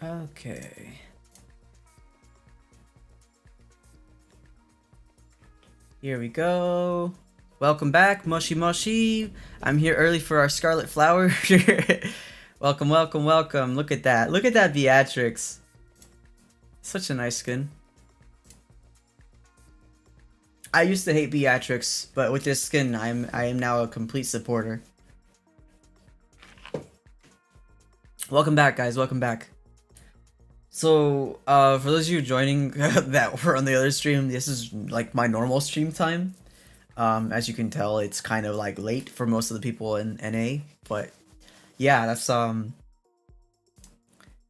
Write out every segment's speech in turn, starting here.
Okay. Here we go. Welcome back, Mushy Mushy. I'm here early for our Scarlet Flower. Welcome, welcome, welcome. Look at that. Look at that Beatrix. Such a nice skin. I used to hate Beatrix, but with this skin, I am now a complete supporter. Welcome back, guys. Welcome back. So, for those of you joining that were on the other stream, this is like my normal stream time. As you can tell, it's kind of like late for most of the people in NA, but yeah, that's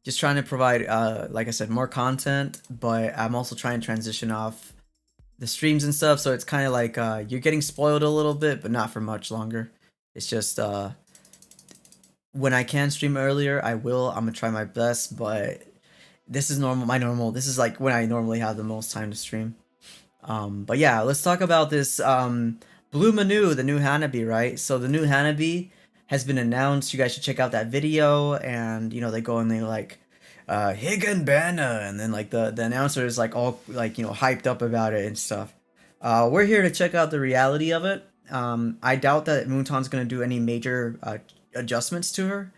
just trying to provide, like I said, more content, but I'm also trying to transition off the streams and stuff, so it's kind of like you're getting spoiled a little bit, but not for much longer. It's just when I can stream earlier, I will. I'm gonna try my best, but this is normal. This is like when I normally have the most time to stream. But yeah, let's talk about this Blue Manu, the new Hanabi, right? So the new Hanabi has been announced. You guys should check out that video, and you know they go and they like Higan Banna, and then like the announcer is like all like hyped up about it and stuff. We're here to check out the reality of it. I doubt that Moonton's gonna do any major adjustments to her.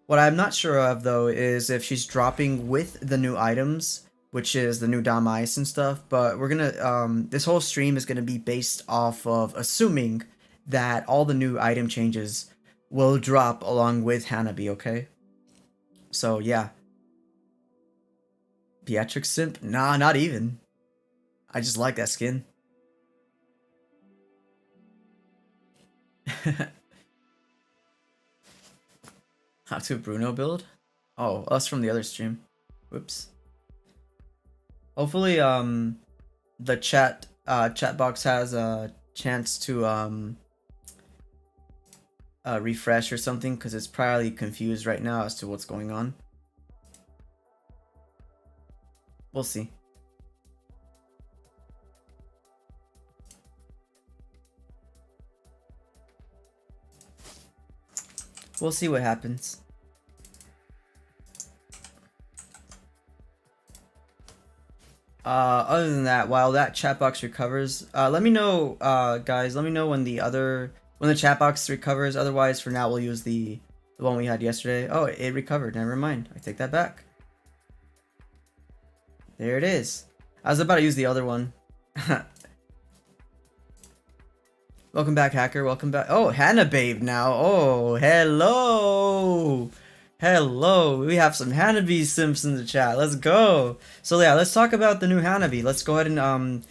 What I'm not sure of though is if she's dropping with the new items, which is the new Dom Ice and stuff, but we're gonna, this whole stream is gonna be based off of assuming that all the new item changes will drop along with Hanabi, okay? So, yeah. Beatrix simp? Nah, not even. I just like that skin. How to Bruno build? Oh, us from the other stream. Whoops. Hopefully, the chat box has a chance to refresh or something, because it's probably confused right now as to what's going on. We'll see. We'll see what happens. Other than that, while that chat box recovers, let me know, guys. Let me know when the chat box recovers. Otherwise, for now, we'll use the one we had yesterday. Oh, it recovered. Never mind. I take that back. There it is. I was about to use the other one. Welcome back, hacker. Welcome back. Oh, Hanababe now. Oh, hello. Hello. We have some Hanabi simps in the chat. Let's go. So yeah, let's talk about the new Hanabi. Let's go ahead and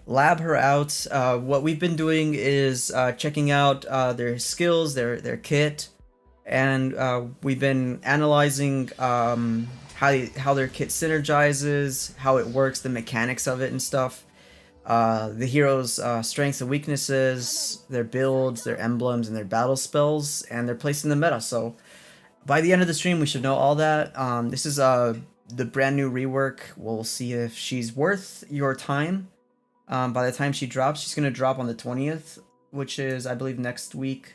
lab her out. What we've been doing is checking out their skills, their kit, and we've been analyzing how their kit synergizes, how it works, the mechanics of it and stuff. The heroes' strengths and weaknesses, their builds, their emblems, and their battle spells, and their place in the meta. So by the end of the stream, we should know all that. This is the brand new rework. We'll see if she's worth your time. By the time she drops, she's going to drop on the 20th, which is, I believe, next week.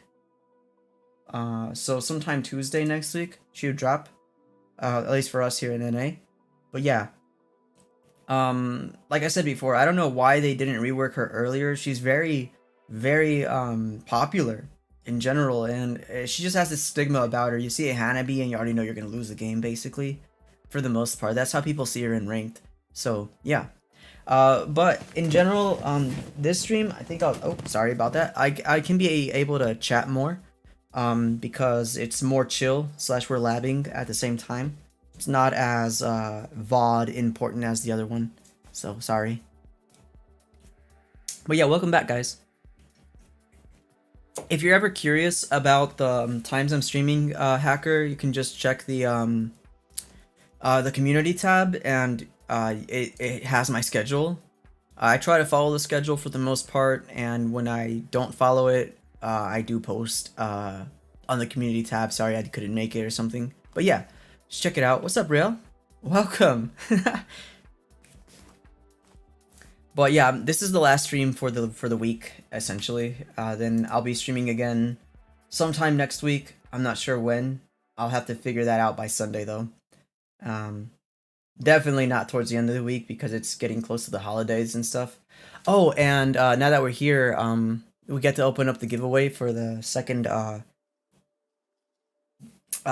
So sometime Tuesday next week, she would drop. At least for us here in NA. But yeah. Like I said before, I don't know why they didn't rework her earlier. She's very, very popular in general, and she just has this stigma about her. You see a Hanabi and you already know you're gonna lose the game, basically, for the most part. That's how people see her in ranked. So yeah. But in general, this stream, I think oh, sorry about that. I can be able to chat more, because it's more chill / we're labbing at the same time. It's not as VOD important as the other one, so sorry. But yeah, welcome back, guys. If you're ever curious about the times I'm streaming, hacker, you can just check the community tab, and it has my schedule. I try to follow the schedule for the most part, and when I don't follow it, I do post on the community tab. Sorry I couldn't make it or something, but yeah. Just check it out. What's up, Real? Welcome. But yeah, this is the last stream for the week, essentially. Then I'll be streaming again sometime next week. I'm not sure when. I'll have to figure that out by Sunday, though. Definitely not towards the end of the week because it's getting close to the holidays and stuff. Oh, and now that we're here, we get to open up the giveaway for the second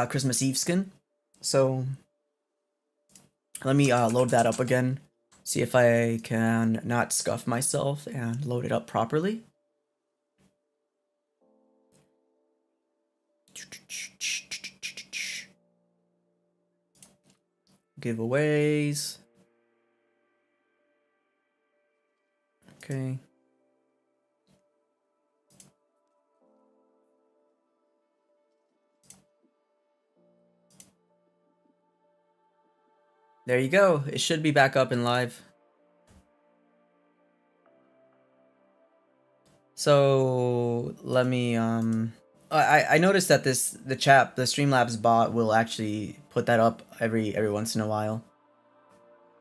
Christmas Eve skin. So let me load that up again. See if I can not scuff myself and load it up properly. Giveaways. Okay. There you go. It should be back up and live. So let me I noticed that the Streamlabs bot will actually put that up every once in a while.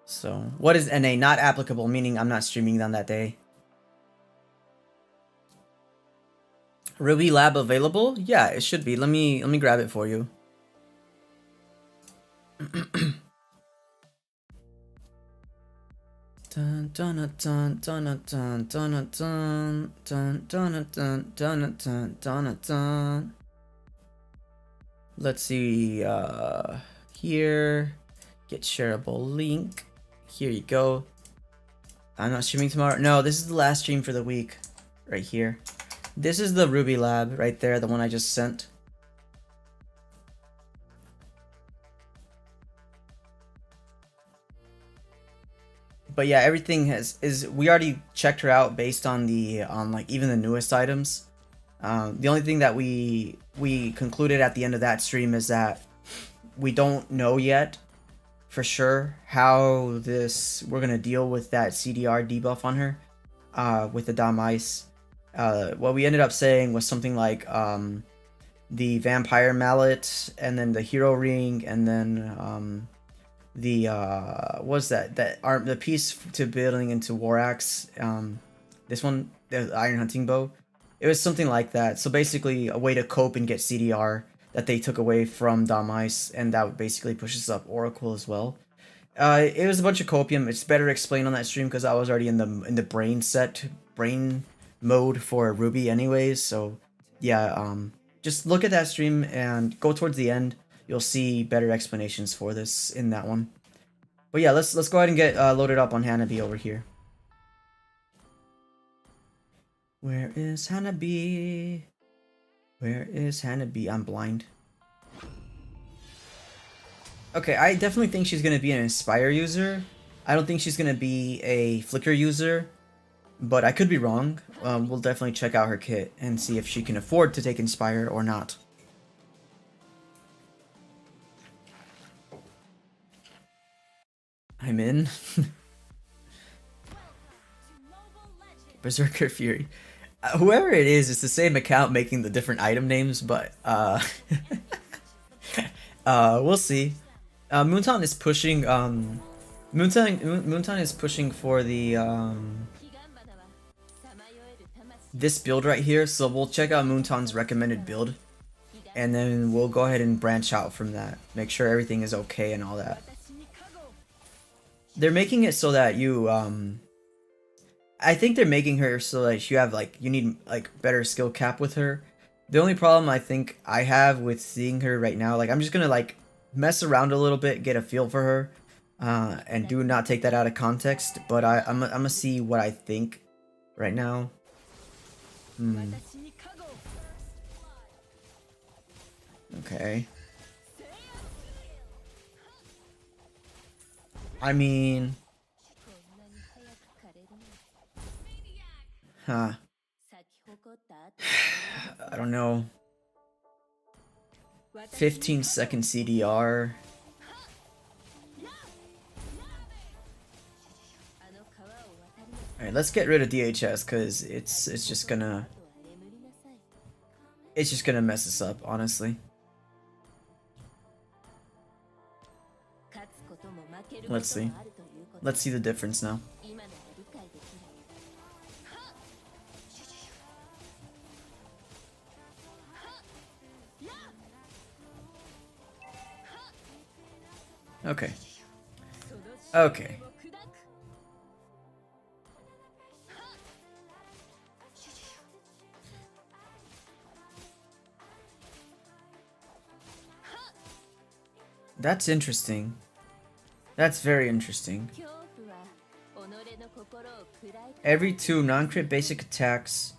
So what is NA? Not applicable, meaning I'm not streaming on that day. Ruby Lab available? Yeah, it should be. Let me grab it for you. Dun dun dun dun dun dun dun dun dun dun dun dun dun dun. Let's see here. Get shareable link. Here you go. I'm not streaming tomorrow. No, this is the last stream for the week. Right here. This is the Ruby Lab right there, the one I just sent. But yeah, everything we already checked her out based on the like even the newest items. The only thing that we concluded at the end of that stream is that we don't know yet for sure how we're gonna deal with that CDR debuff on her with the Dom Ice. What we ended up saying was something like the Vampire Mallet, and then the Hero Ring, and then the what's the piece to building into War Axe. This one, the Iron Hunting Bow. It was something like that. So basically, a way to cope and get CDR that they took away from Dom Ice, and that basically pushes up Oracle as well. It was a bunch of copium. It's better explained on that stream because I was already in the brain mode for Ruby anyways. So yeah, just look at that stream and go towards the end. You'll see better explanations for this in that one. But yeah, let's go ahead and get loaded up on Hanabi over here. Where is Hanabi? Where is Hanabi? I'm blind. Okay, I definitely think she's gonna be an Inspire user. I don't think she's gonna be a Flicker user, but I could be wrong. We'll definitely check out her kit and see if she can afford to take Inspire or not. I'm in. Berserker Fury. Whoever it is, it's the same account making the different item names, but we'll see. Moonton is pushing Moonton is pushing for the this build right here, so we'll check out Moonton's recommended build, and then we'll go ahead and branch out from that. Make sure everything is okay and all that. They're making it so that you I think they're making her so that you need like better skill cap with her. The only problem I think I have with seeing her right now, like I'm just gonna like mess around a little bit, get a feel for her, and do not take that out of context. But I'm gonna see what I think right now. Okay. I mean, I don't know. 15-second CDR. Alright, let's get rid of DHS because it's just gonna mess us up, honestly. Let's see. Let's see the difference now. Okay. Okay. That's interesting. That's very interesting. Every 2 non-crit basic attacks,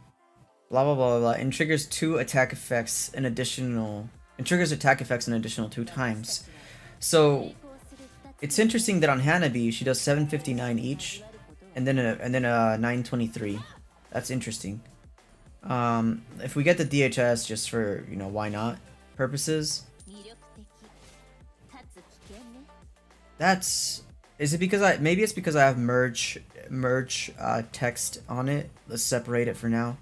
blah blah blah blah, and triggers 2 attack effects an additional, and triggers attack effects an additional 2 times. So it's interesting that on Hanabi she does 759 each, and then a 923. That's interesting. If we get the DHS just for, you know, why not purposes. That's, is it because maybe it's because I have merge text on it. Let's separate it for now.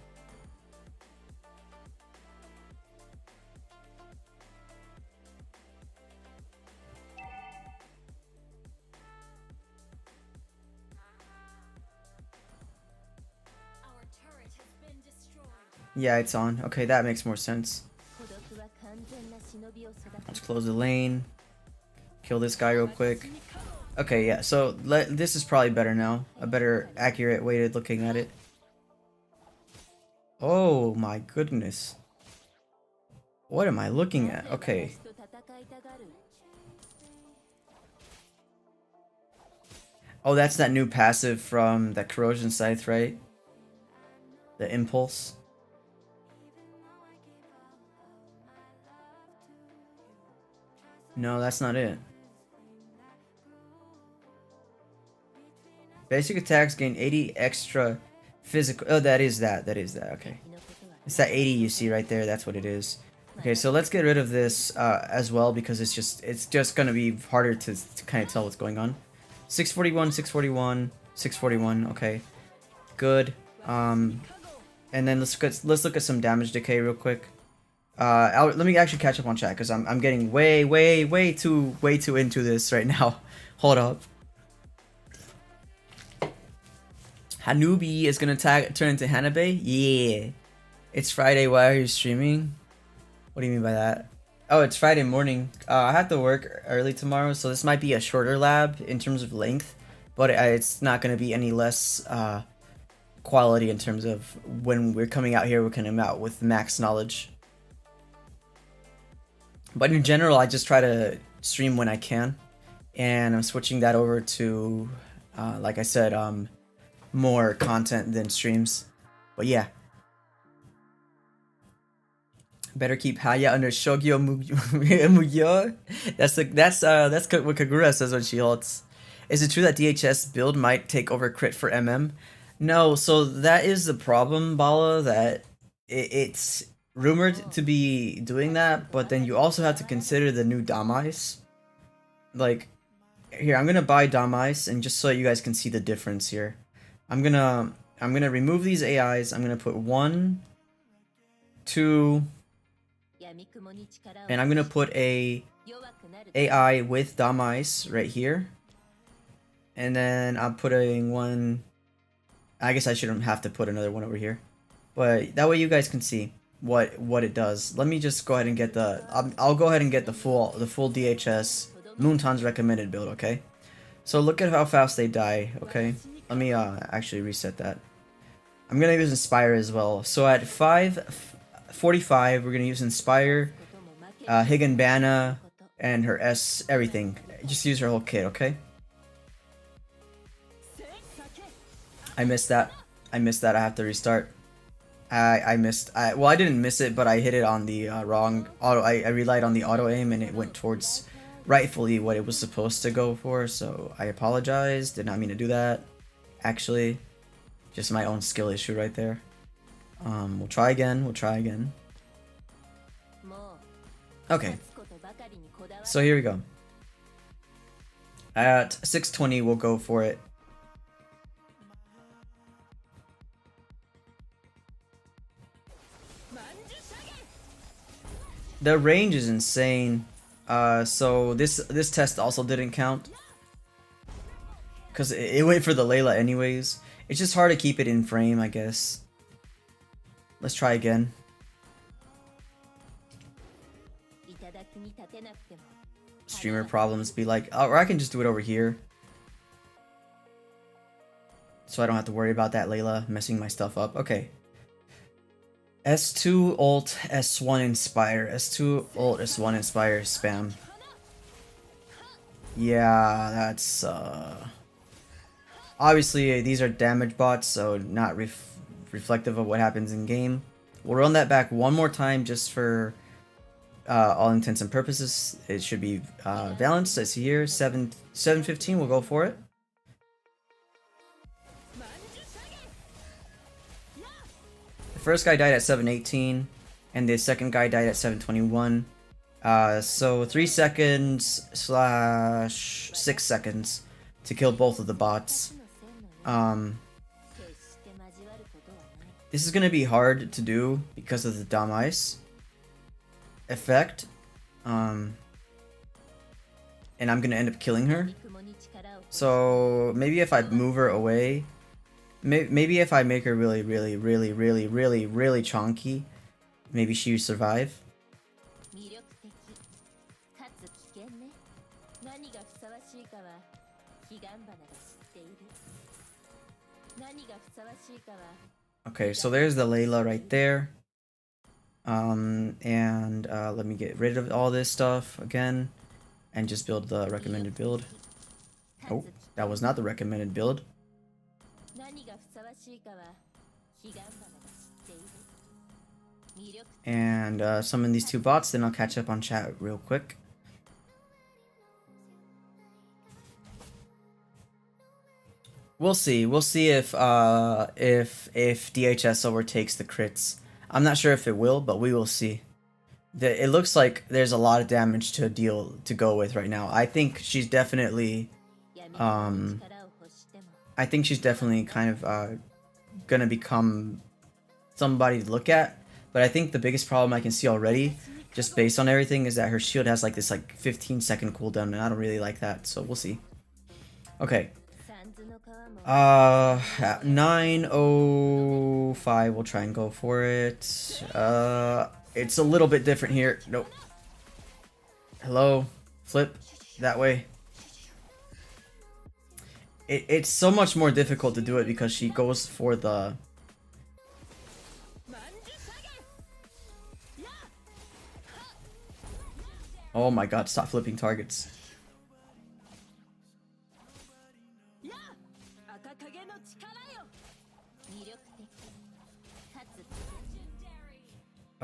Yeah, it's on. Okay, that makes more sense. Let's close the lane. Kill this guy real quick. Okay, yeah, so this is probably better now. A better accurate way of looking at it. Oh my goodness. What am I looking at? Okay. Oh, that's that new passive from the Corrosion Scythe, right? The Impulse. No, that's not it. Basic attacks gain 80 extra physical. Oh, that is that. That is that. Okay. It's that 80 you see right there. That's what it is. Okay, so let's get rid of this as well, because it's just gonna be harder to kind of tell what's going on. 641, 641, 641. Okay, good. And then let's look at some damage decay real quick. Let me actually catch up on chat because I'm getting way too into this right now. Hold up. Hanabi is gonna turn into Hanabi? Yeah. It's Friday, why are you streaming? What do you mean by that? Oh, it's Friday morning. I have to work early tomorrow, so this might be a shorter lab in terms of length, but it's not gonna be any less quality in terms of when we're coming out here, we're coming out with max knowledge. But in general, I just try to stream when I can, and I'm switching that over to, like I said, more content than streams. But yeah, better keep Haya under Shogyo Mugyo. That's what Kagura says when she ults. Is it true that DHS build might take over crit for MM? No, so that is the problem, Bala, that it's rumored to be doing that, but then you also have to consider the new Damais. Like, here, I'm gonna buy Damais, and just so you guys can see the difference here, I'm gonna remove these AIs. I'm gonna put 1, 2, and I'm gonna put a AI with Damais right here, and then I'm putting one. I guess I shouldn't have to put another one over here, but that way you guys can see what it does. Let me just go ahead and get the. I'll go ahead and get the full DHS Moonton's recommended build. Okay, so look at how fast they die. Okay, let me actually reset that. I'm gonna use Inspire as well. So at 5:45, we're gonna use Inspire, Higanbana, and her S everything. Just use her whole kit. Okay. I missed that. I have to restart. I didn't miss it, but I hit it on the wrong auto. I relied on the auto aim, and it went towards rightfully what it was supposed to go for. So I apologize. Did not mean to do that. Actually, just my own skill issue right there. We'll try again. Okay. So here we go. At 620, we'll go for it. The range is insane. So this test also didn't count, because it went for the Layla anyways. It's just hard to keep it in frame, I guess. Let's try again. streamer problems be like, or I can just do it over here. So I don't have to worry about that Layla messing my stuff up. Okay. S2 ult, S1 inspire, S2 ult, S1 inspire, spam. Yeah, that's obviously these are damage bots, so not reflective of what happens in game. We'll run that back one more time just for all intents and purposes. It should be balanced. I see here 715. We'll go for it. The first guy died at 718, and the second guy died at 721. So 3 seconds / 6 seconds to kill both of the bots. This is gonna be hard to do because of the Dom Ice effect. And I'm gonna end up killing her. So maybe if I move her away, maybe if I make her really chunky, maybe she survive. Okay, so there's the Layla right there. Let me get rid of all this stuff again and just build the recommended build. Oh, that was not the recommended build. And summon these two bots, then I'll catch up on chat real quick. We'll see. We'll see if DHS overtakes the crits. I'm not sure if it will, but we will see. It looks like there's a lot of damage to go with right now. I think she's definitely kind of gonna become somebody to look at. But I think the biggest problem I can see already, just based on everything, is that her shield has like this 15-second cooldown, and I don't really like that. So we'll see. Okay. At 9:05, we'll try and go for it. It's a little bit different here. Nope. Hello? Flip that way. It's so much more difficult to do it because she goes for the... Oh my god, stop flipping targets.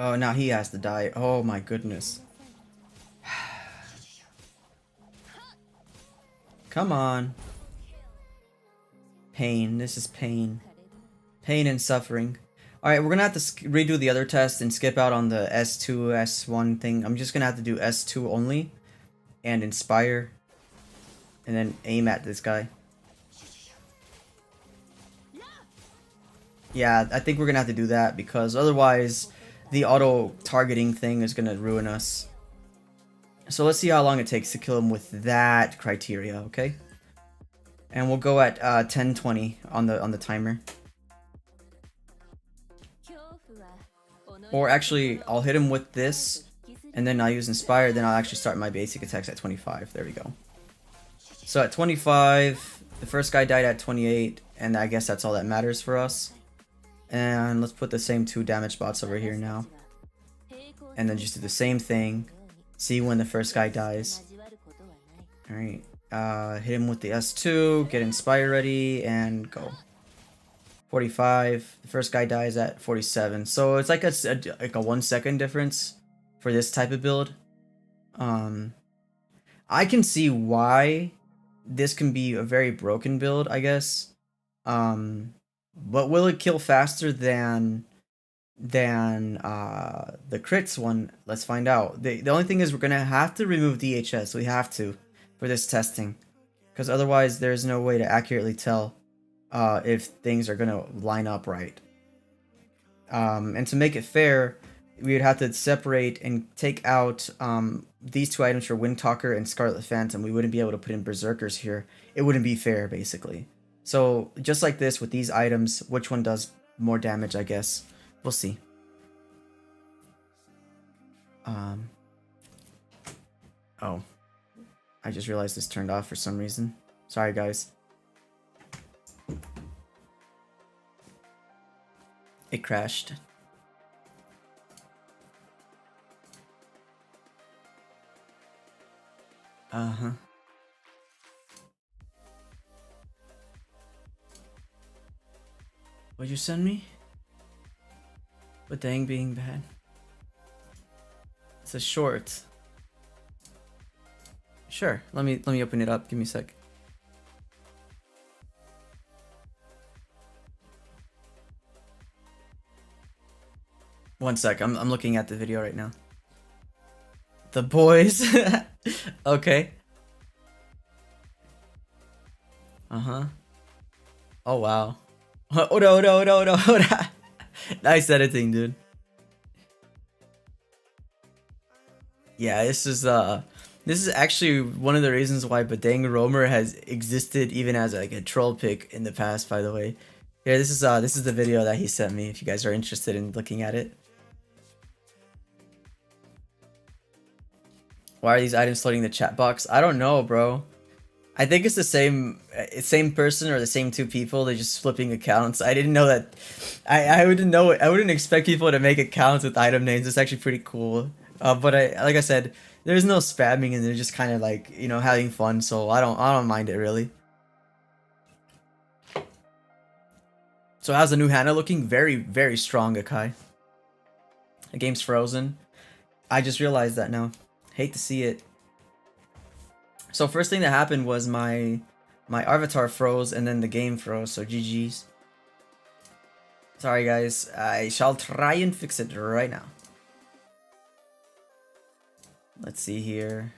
Oh, now he has to die. Oh my goodness. Come on. Pain. This is pain. Pain and suffering. Alright, we're gonna have to redo the other test and skip out on the S2, S1 thing. I'm just gonna have to do S2 only. And inspire. And then aim at this guy. Yeah, I think we're gonna have to do that because otherwise the auto targeting thing is gonna ruin us. So let's see how long it takes to kill him with that criteria, okay? And we'll go at 10:20 on the timer. Or actually, I'll hit him with this, and then I'll use Inspire, then I'll actually start my basic attacks at 25. There we go. So at 25, the first guy died at 28, and I guess that's all that matters for us. And let's put the same 2 damage bots over here now. And then just do the same thing. See when the first guy dies. Alright. Hit him with the S2, get Inspire ready, and go. 45. The first guy dies at 47. So it's like a 1 second difference for this type of build. I can see why this can be a very broken build, I guess. But will it kill faster than the crits one? Let's find out. The only thing is we're gonna have to remove DHS. We have to for this testing, because otherwise there's no way to accurately tell if things are gonna line up right. And to make it fair, we would have to separate and take out these 2 items for Windtalker and Scarlet Phantom. We wouldn't be able to put in Berserkers here. It wouldn't be fair, basically. So just like this with these items, which one does more damage, I guess. We'll see. Oh. I just realized this turned off for some reason. Sorry, guys. It crashed. Uh-huh. What'd you send me? With dang being bad. It's a short. Sure. Let me open it up. Give me a sec. One sec. I'm looking at the video right now. The boys. Okay. Uh-huh. Oh wow. Oda. Nice editing, dude. Yeah, this is actually one of the reasons why Badang Roamer has existed even as like a troll pick in the past, by the way. Yeah, this is the video that he sent me if you guys are interested in looking at it. Why are these items floating in the chat box? I don't know, bro. I think it's the same person or the same two people. They're just flipping accounts. I didn't know that. I wouldn't know. I wouldn't expect people to make accounts with item names. It's actually pretty cool. But like I said, there's no spamming and they're just kind of like, you know, having fun. So I don't mind it really. So how's the new Hana looking? Very, very strong, Akai. The game's frozen. I just realized that now. Hate to see it. So first thing that happened was my avatar froze and then the game froze, so GG's. Sorry guys, I shall try and fix it right now. Let's see here.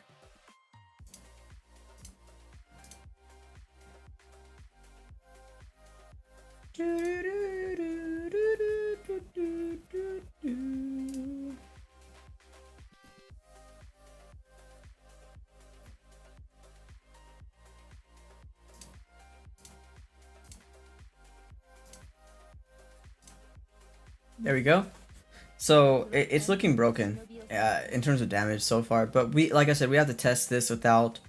There we go. So it's looking broken in terms of damage so far, but like I said, we have to test this without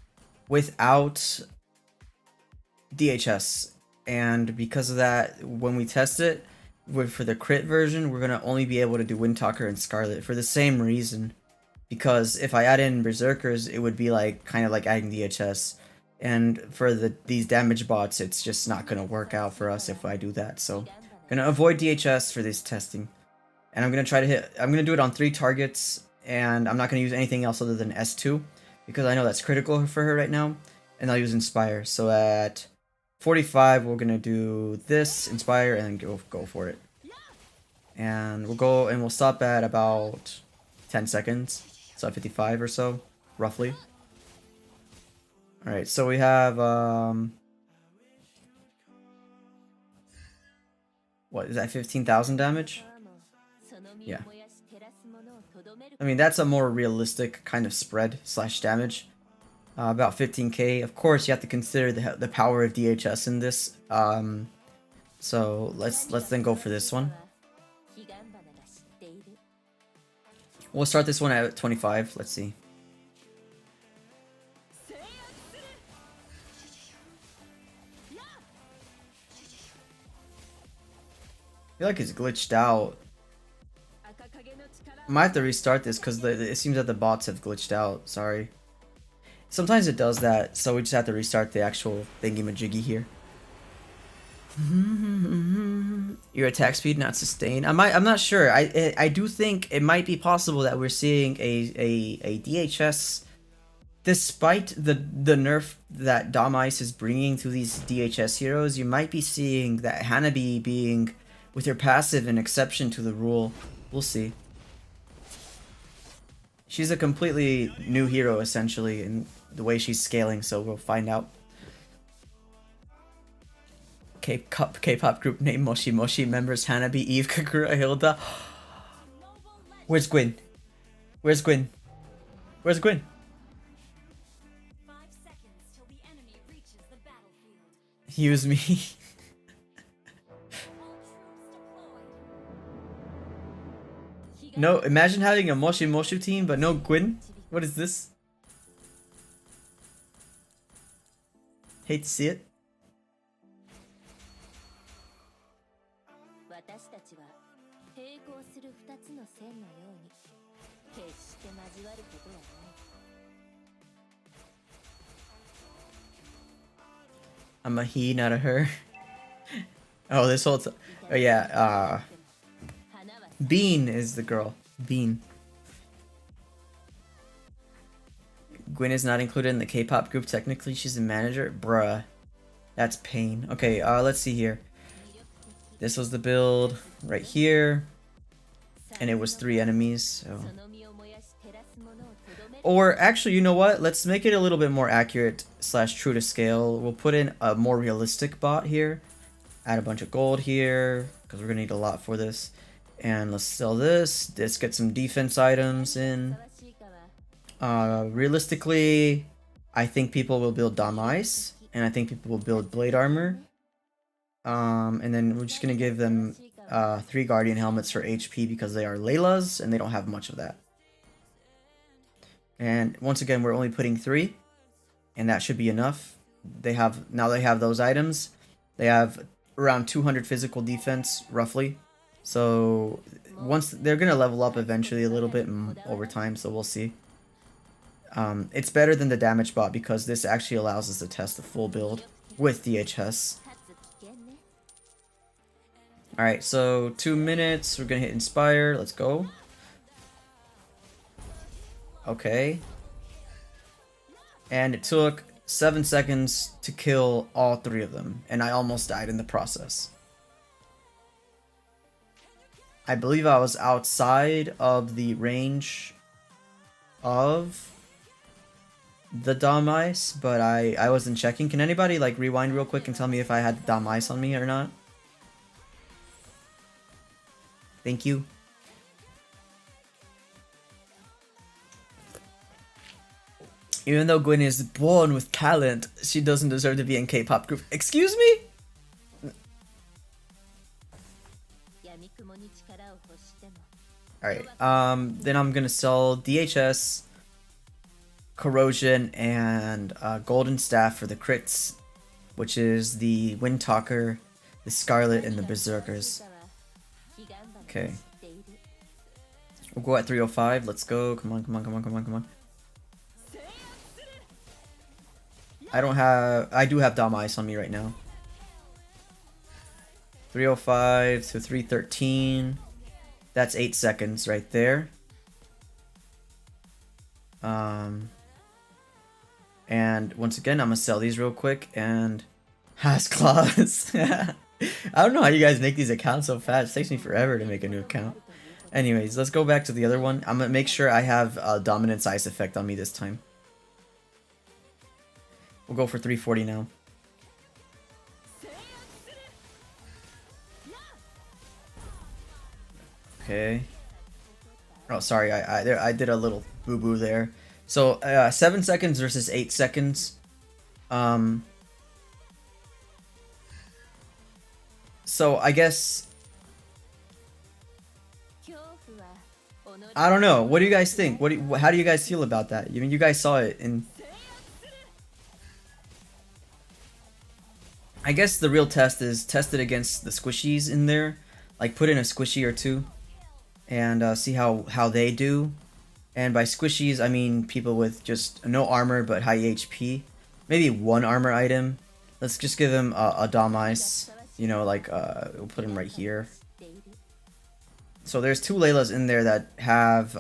DHS, and because of that, when we test it for the crit version, we're gonna only be able to do Windtalker and Scarlet for the same reason, because if I add in Berserkers, it would be like kind of like adding DHS, and for these damage bots, it's just not gonna work out for us if I do that. So gonna avoid DHS for this testing, and I'm gonna do it on 3 targets, and I'm not gonna use anything else other than S2 because I know that's critical for her right now, and I'll use Inspire. So at 45, we're gonna do this Inspire and then go for it, and we'll stop at about 10 seconds, so at 55 or so, roughly. All right, so we have what is that, 15,000 damage? Yeah. I mean, that's a more realistic kind of spread / damage. About 15k. Of course, you have to consider the power of DHS in this. So let's then go for this one. We'll start this one at 25. Let's see. I feel like it's glitched out. I might have to restart this because it seems that the bots have glitched out. Sorry. Sometimes it does that, so we just have to restart the actual thingy-majiggy here. Your attack speed not sustained. I'm not sure. I do think it might be possible that we're seeing a DHS, despite the nerf that Dom Ice is bringing to these DHS heroes. You might be seeing that Hanabi being, with her passive, an exception to the rule. We'll see. She's a completely new hero, essentially, in the way she's scaling, so we'll find out. K-pop group name Moshi Moshi, members Hanabi, Eve, Kakura, Hilda. Where's Gwyn? Where's Gwyn? Where's Gwyn? 5 seconds till the enemy reaches the battlefield. Use me. No, imagine having a Moshi Moshi team, but no Gwyn. What is this? Hate to see it. 私たちは並行する二つの線のように決して交わることはない。I'm a he, not a her. Oh, this whole oh yeah, Bean is the girl. Bean. Gwen is not included in the K-pop group. Technically, she's a manager. Bruh. That's pain. Okay, let's see here. This was the build right here. And it was 3 enemies, so... Or, actually, you know what? Let's make it a little bit more accurate / true to scale. We'll put in a more realistic bot here. Add a bunch of gold here, because we're going to need a lot for this. And let's sell this. Let's get some defense items in. Realistically, I think people will build Dom Ice, and I think people will build Blade Armor. And then we're just going to give them 3 Guardian Helmets for HP because they are Layla's, and they don't have much of that. And once again, we're only putting 3, and that should be enough. Now they have those items. They have around 200 physical defense, roughly. So once they're gonna level up eventually a little bit over time, so we'll see. It's better than the damage bot because this actually allows us to test the full build with DHS. Alright, so 2 minutes, we're gonna hit Inspire, let's go. Okay. And it took 7 seconds to kill all 3 of them, and I almost died in the process. I believe I was outside of the range of the Dom Ice, but I wasn't checking. Can anybody like rewind real quick and tell me if I had Dom Ice on me or not? Thank you. Even though Gwen is born with talent, she doesn't deserve to be in K-pop group. Excuse me? Alright, then I'm gonna sell DHS, Corrosion, and Golden Staff for the crits, which is the Wind Talker, the Scarlet, and the Berserkers. Okay. We'll go at 305, let's go, come on, come on, come on, come on, come on. I do have Dom Ice on me right now. 305 to 313. That's 8 seconds right there. And once again, I'm gonna sell these real quick and Has Claws. I don't know how you guys make these accounts so fast. It takes me forever to make a new account. Anyways, let's go back to the other one. I'm gonna make sure I have a Dominance Ice effect on me this time. We'll go for 340 now. Okay. Oh, sorry, I did a little boo-boo there. So, 7 seconds versus 8 seconds. So, I guess... I don't know. What do you guys think? How do you guys feel about that? I mean, you guys saw it in... I guess the real test is test it against the squishies in there. Like, put in a squishy or 2. And see how they do. And by squishies, I mean people with just no armor but high HP. Maybe 1 armor item. Let's just give them a Dom Ice. You know, like, we'll put him right here. So there's 2 Laylas in there that have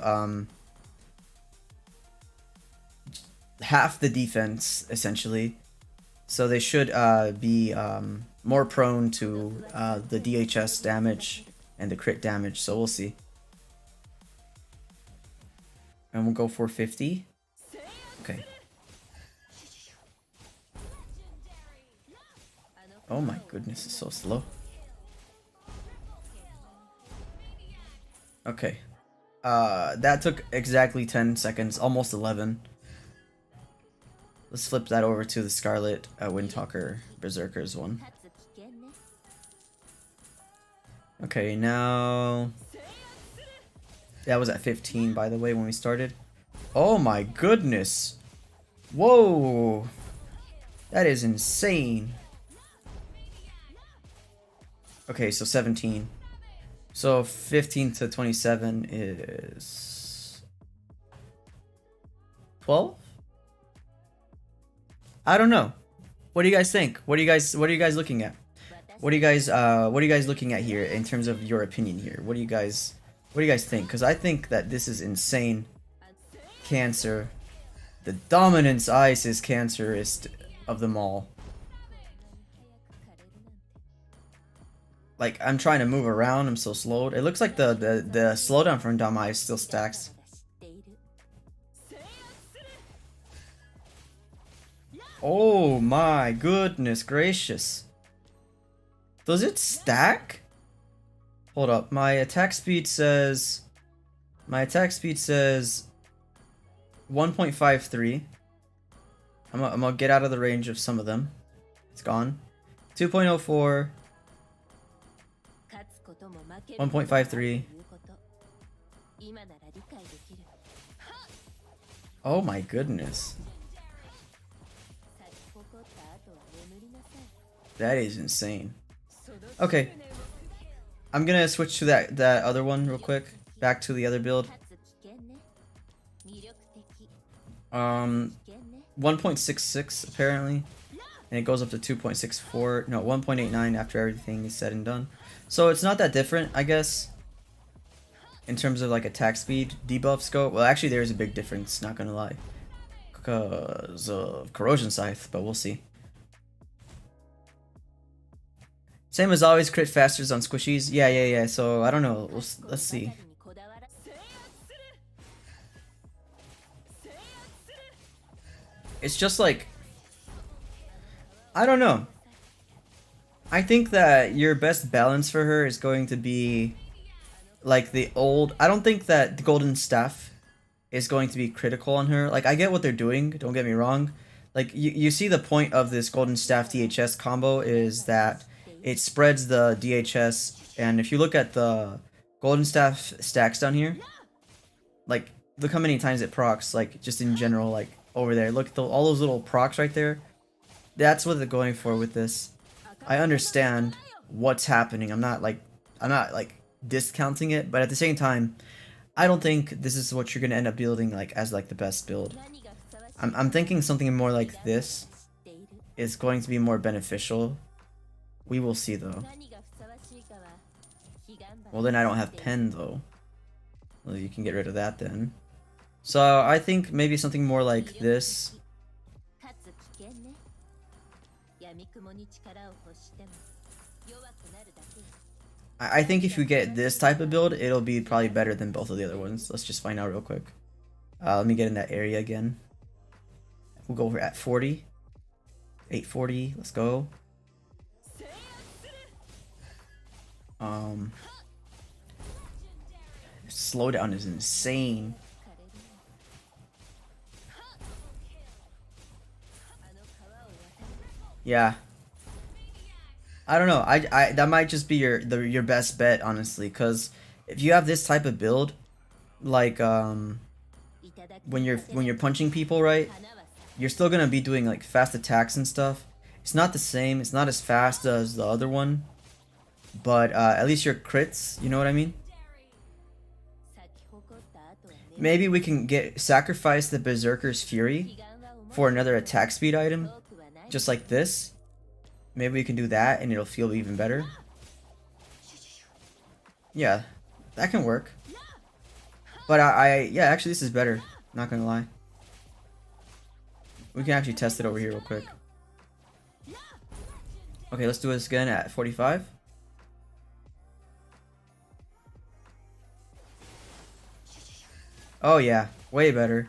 half the defense, essentially. So they should be more prone to the DHS damage and the crit damage, so we'll see. And we'll go for 50. Okay. Oh my goodness, it's so slow. Okay. That took exactly 10 seconds, almost 11. Let's flip that over to the Scarlet Windtalker Berserkers one. Okay, now... That was at 15, by the way, when we started. Oh my goodness! Whoa! That is insane. Okay, so 17. So 15 to 27 is 12? I don't know. What do you guys think? What are you guys looking at? What are you guys looking at here in terms of your opinion here? What do you guys think? Cuz I think that this is insane. Cancer. The dominance ice is cancerist of them all. Like, I'm trying to move around, I'm so slowed. It looks like the slowdown from Dumb Ice still stacks. Oh my goodness gracious. Does it stack? Hold up, my attack speed says 1.53. I'm gonna get out of the range of some of them. It's gone. 2.04. 1.53. Oh my goodness. That is insane. Okay. I'm gonna switch to that other one real quick. Back to the other build. 1.66 apparently. And it goes up to 2.64. No, 1.89 after everything is said and done. So it's not that different, I guess. In terms of like attack speed, debuff scope. Well, actually there is a big difference, not gonna lie. Because of Corrosion Scythe, but we'll see. Same as always, crit fasters on squishies. Yeah. So I don't know. Let's see. It's just like, I don't know. I think that your best balance for her is going to be like the old. I don't think that the Golden Staff is going to be critical on her. Like, I get what they're doing, don't get me wrong. Like, you see the point of this Golden Staff DHS combo is that it spreads the DHS, and if you look at the Golden Staff stacks down here, like, look how many times it procs, like, just in general, like, over there. Look at all those little procs right there. That's what they're going for with this. I understand what's happening. I'm not like discounting it, but at the same time, I don't think this is what you're gonna end up building like as like the best build. I'm thinking something more like this is going to be more beneficial. We will see though. Well, then I don't have pen though. Well, you can get rid of that then. So I think maybe something more like this. I think if you get this type of build, it'll be probably better than both of the other ones. Let's just find out real quick. Let me get in that area again. We'll go over at 40. 840, let's go. Slowdown is insane. Yeah. I don't know. I that might just be your best bet, honestly, because if you have this type of build, like when you're punching people, right, you're still gonna be doing like fast attacks and stuff. It's not the same. It's not as fast as the other one, but at least your crits. You know what I mean? Maybe we can sacrifice the Berserker's Fury for another attack speed item, just like this. Maybe we can do that and it'll feel even better. Yeah, that can work. But yeah, actually this is better. Not gonna lie. We can actually test it over here real quick. Okay, let's do this again at 45. Oh yeah, way better.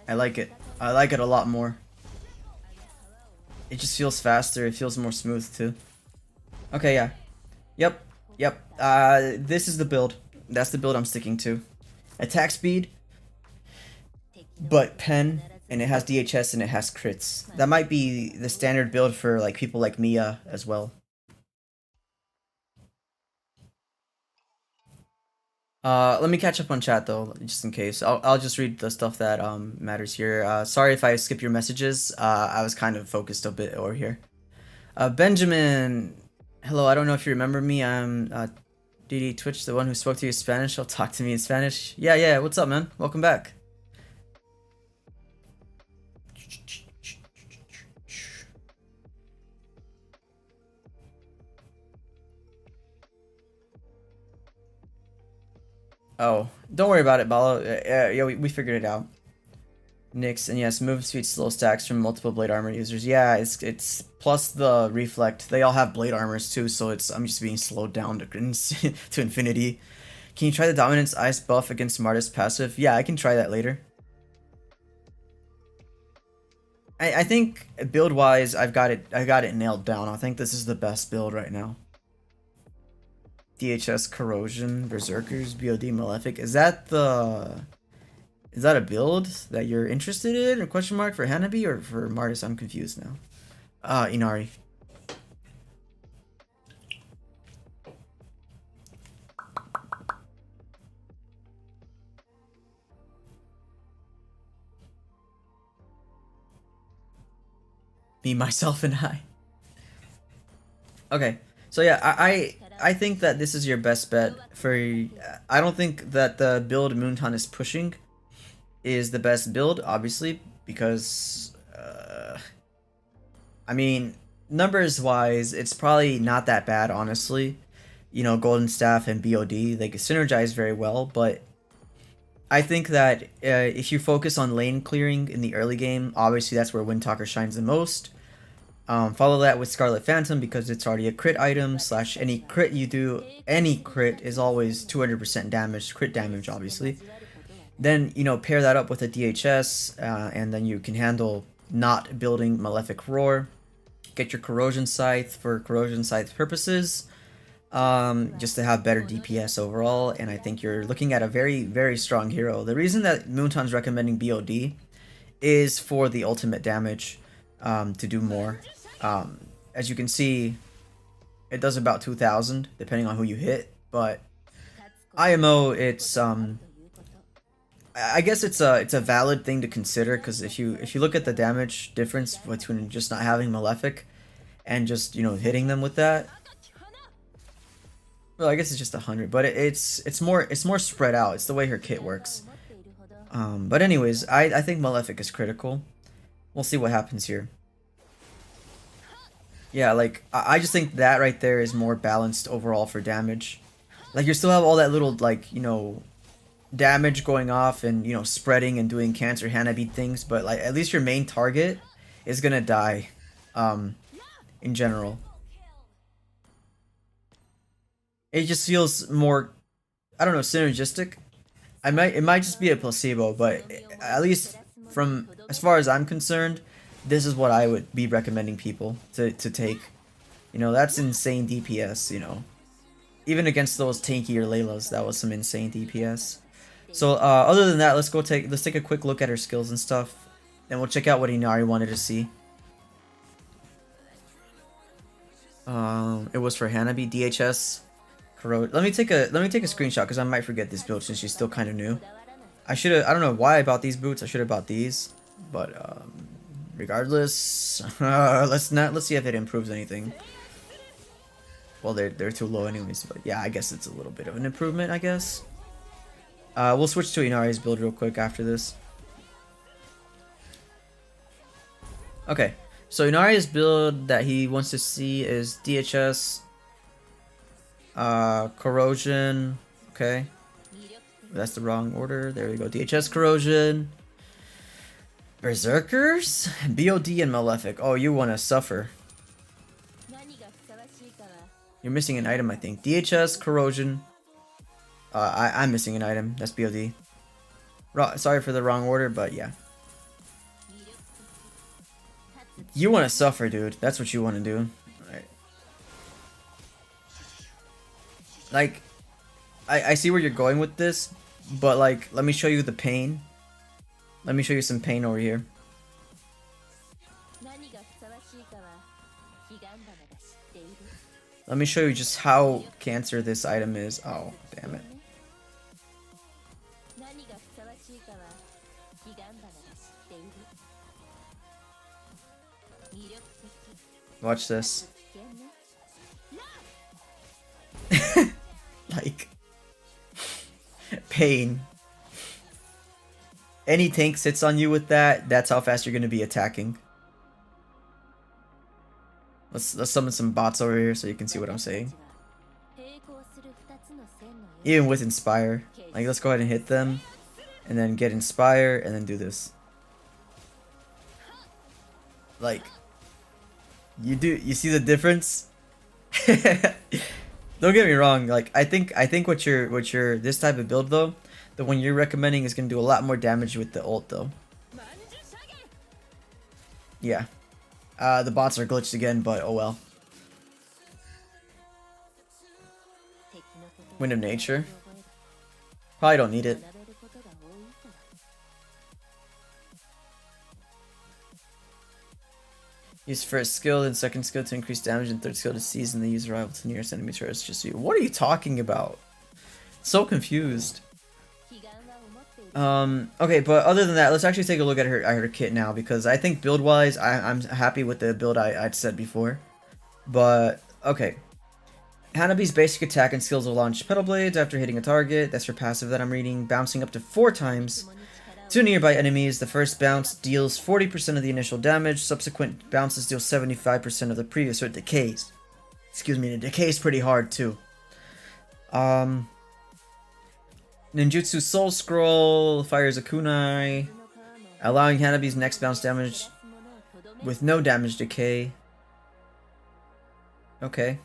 I like it. I like it a lot more. It just feels faster. It feels more smooth too. Okay, yeah. Yep. This is the build. That's the build I'm sticking to. Attack speed, but pen, and it has DHS and it has crits. That might be the standard build for like people like Mia as well. Let me catch up on chat though, just in case. I'll just read the stuff that matters here. Sorry if I skip your messages. I was kind of focused a bit over here. Benjamin, hello. I don't know if you remember me. I'm DD Twitch, the one who spoke to you in Spanish. I'll talk to me in Spanish. Yeah, yeah. What's up, man? Welcome back. Oh, don't worry about it, Balo. Yeah, we figured it out. Nyx, and yes, move speed slow stacks from multiple blade armor users. Yeah, it's plus the reflect. They all have blade armors too, so I'm just being slowed down to to infinity. Can you try the dominance ice buff against Martis passive? Yeah, I can try that later. I think build wise, I got it nailed down. I think this is the best build right now. DHS Corrosion, Berserkers, BOD Malefic. Is that a build that you're interested in, or question mark for Hanabi or for Martis? I'm confused now. Inari. Me, myself, and I. Okay, so yeah, I think that this is your best bet for. I don't think that the build Moonton is pushing is the best build, obviously, because I mean, numbers wise, it's probably not that bad, honestly. You know, Golden Staff and BOD, they can synergize very well, but I think that if you focus on lane clearing in the early game, obviously that's where Windtalker shines the most. Follow that with Scarlet Phantom because it's already a crit item, / any crit you do, any crit is always 200% damage, crit damage obviously. Then, you know, pair that up with a DHS, and then you can handle not building Malefic Roar. Get your Corrosion Scythe for Corrosion Scythe purposes, just to have better DPS overall, and I think you're looking at a very, very strong hero. The reason that Moonton's recommending BOD is for the ultimate damage, to do more. As you can see, it does about 2,000, depending on who you hit, but IMO, it's I guess it's a valid thing to consider, because if you look at the damage difference between just not having Malefic and just, you know, hitting them with that, well, I guess it's just 100, but it's more spread out. It's the way her kit works. But anyways, I think Malefic is critical. We'll see what happens here. Yeah, like I just think that right there is more balanced overall for damage. Like you still have all that little, like, you know, damage going off and, you know, spreading and doing cancer Hanabi things, but like at least your main target is gonna die in general. It just feels more, I don't know, synergistic. It might just be a placebo, but at least from as far as I'm concerned, this is what I would be recommending people to take. You know, that's insane DPS, you know. Even against those tankier Laylas, that was some insane DPS. So other than that, let's take a quick look at her skills and stuff, and we'll check out what Inari wanted to see. It was for Hanabi, DHS, Corrode. Let me take a screenshot because I might forget this build since she's still kind of new. I don't know why I bought these boots. I should have bought these, but regardless, let's see if it improves anything. Well, they're too low anyways, but yeah, I guess it's a little bit of an improvement, I guess. We'll switch to Inari's build real quick after this. Okay, so Inari's build that he wants to see is DHS, Corrosion, okay. That's the wrong order. There we go. DHS, Corrosion, Berserkers, BOD, and Malefic. Oh, you want to suffer. You're missing an item, I think. DHS, Corrosion. I'm missing an item. That's BOD. Sorry for the wrong order, but yeah. You want to suffer, dude. That's what you want to do. Alright. Like, I see where you're going with this, but like, let me show you the pain. Let me show you some pain over here. Let me show you just how cancer this item is. Oh, damn it. 何がふさわしいかは彼岸花が知っている。魅力的 Watch か this. つ危険ね。 Like pain. Any tank sits on you with that, that's how fast you're gonna be attacking. Let's summon some bots over here so you can see what I'm saying. 並行する二つの線のよう Even with Inspire. Like, let's go ahead and hit them. And then get Inspire, and then do this. Like, you see the difference? Don't get me wrong, like, I think what you're this type of build though, the one you're recommending is gonna do a lot more damage with the ult though. Yeah. The bots are glitched again, but oh well. 敵のことを Wind of Nature. 覚えば Probably don't need it. 学べることが多いから。 Use first skill, then second skill to increase damage, and third skill to season the user rival to nearest enemy turrets. Just you. What are you talking about? So confused. 彼岸は思っている。 Okay, but other than that, let's actually take a look at her kit now, because I think build wise, I'm happy with the build I'd said before. But okay. Hanabi's basic attack and skills will launch Petal Blades after hitting a target. That's her passive that I'm reading, bouncing up to 4 times. 共に力を To nearby enemies, the first bounce deals 40% of the initial damage, subsequent bounces deal 75% of the previous, so it decays. Excuse me, it decays pretty hard too. Ninjutsu Soul Scroll fires a kunai, の皮も allowing Hanabi's next bounce damage 出すものをとどめ with no damage decay. Okay.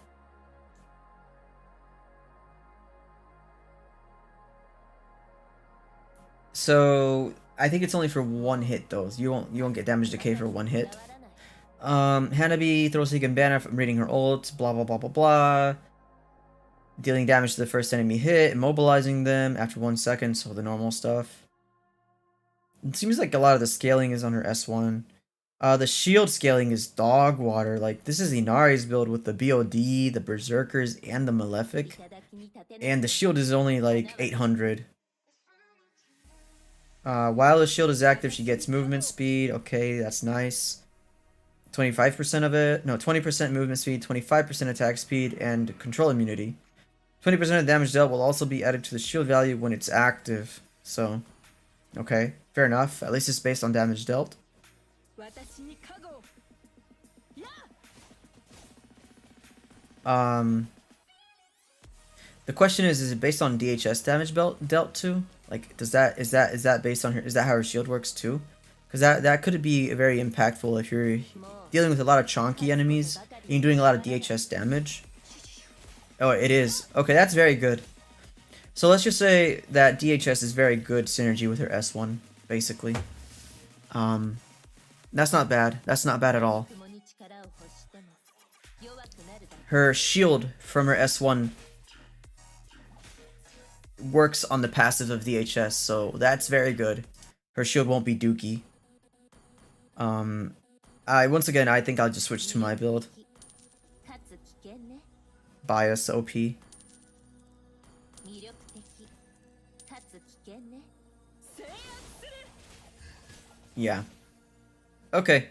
So I think it's only for 1 hit though. You won't get damage decay for 1 hit. こだわらない。 Hanabi throws Seeking Banner from reading her ult, blah blah blah blah blah. Dealing damage to the first enemy hit, immobilizing them after 1 second, so the normal stuff. It seems like a lot of the scaling is on her S1. The shield scaling is dog water. Like, this is Inari's build with the BOD, the Berserkers, and the Malefic. 頂に立てぬ And the shield is only like 800. While the shield is active, she gets movement speed. Okay, that's nice. 25% of it. No, 20% movement speed, 25% attack speed, and control immunity. 20% of damage dealt will also be added to the shield value when it's active. So, okay, fair enough. At least it's based on damage dealt. 私に加護を。やあ The question is it based on DHS damage dealt too? Like, is that based on her? Is that how her shield works too? Because that could be very impactful if you're もう dealing with a lot of chonky enemies and you're doing a lot of DHS damage. Oh, it is. Okay, that's very good. So let's just say that DHS is very good synergy with her S1, basically. That's not bad. That's not bad at all. 共に力を欲しても弱くなるだけ。 Her shield from her S1 works on the passive of DHS, so that's very good. Her shield won't be dookie. Once again, I think I'll just switch to my build. かつ危険ね。 Bias OP. 魅力的かつ危険ね。 Yeah. Okay.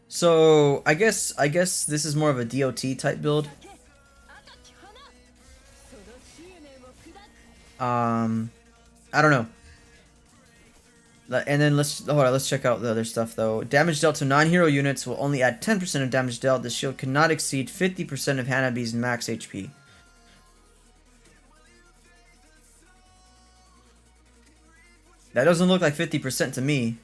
So I guess this is more of a DOT type build. 赤き花その執念を砕く。 I don't know. And then let's check out the other stuff though. Damage dealt to non-hero units will only add 10% of damage dealt. The shield cannot exceed 50% of Hanabi's max HP. That doesn't look like 50% to me.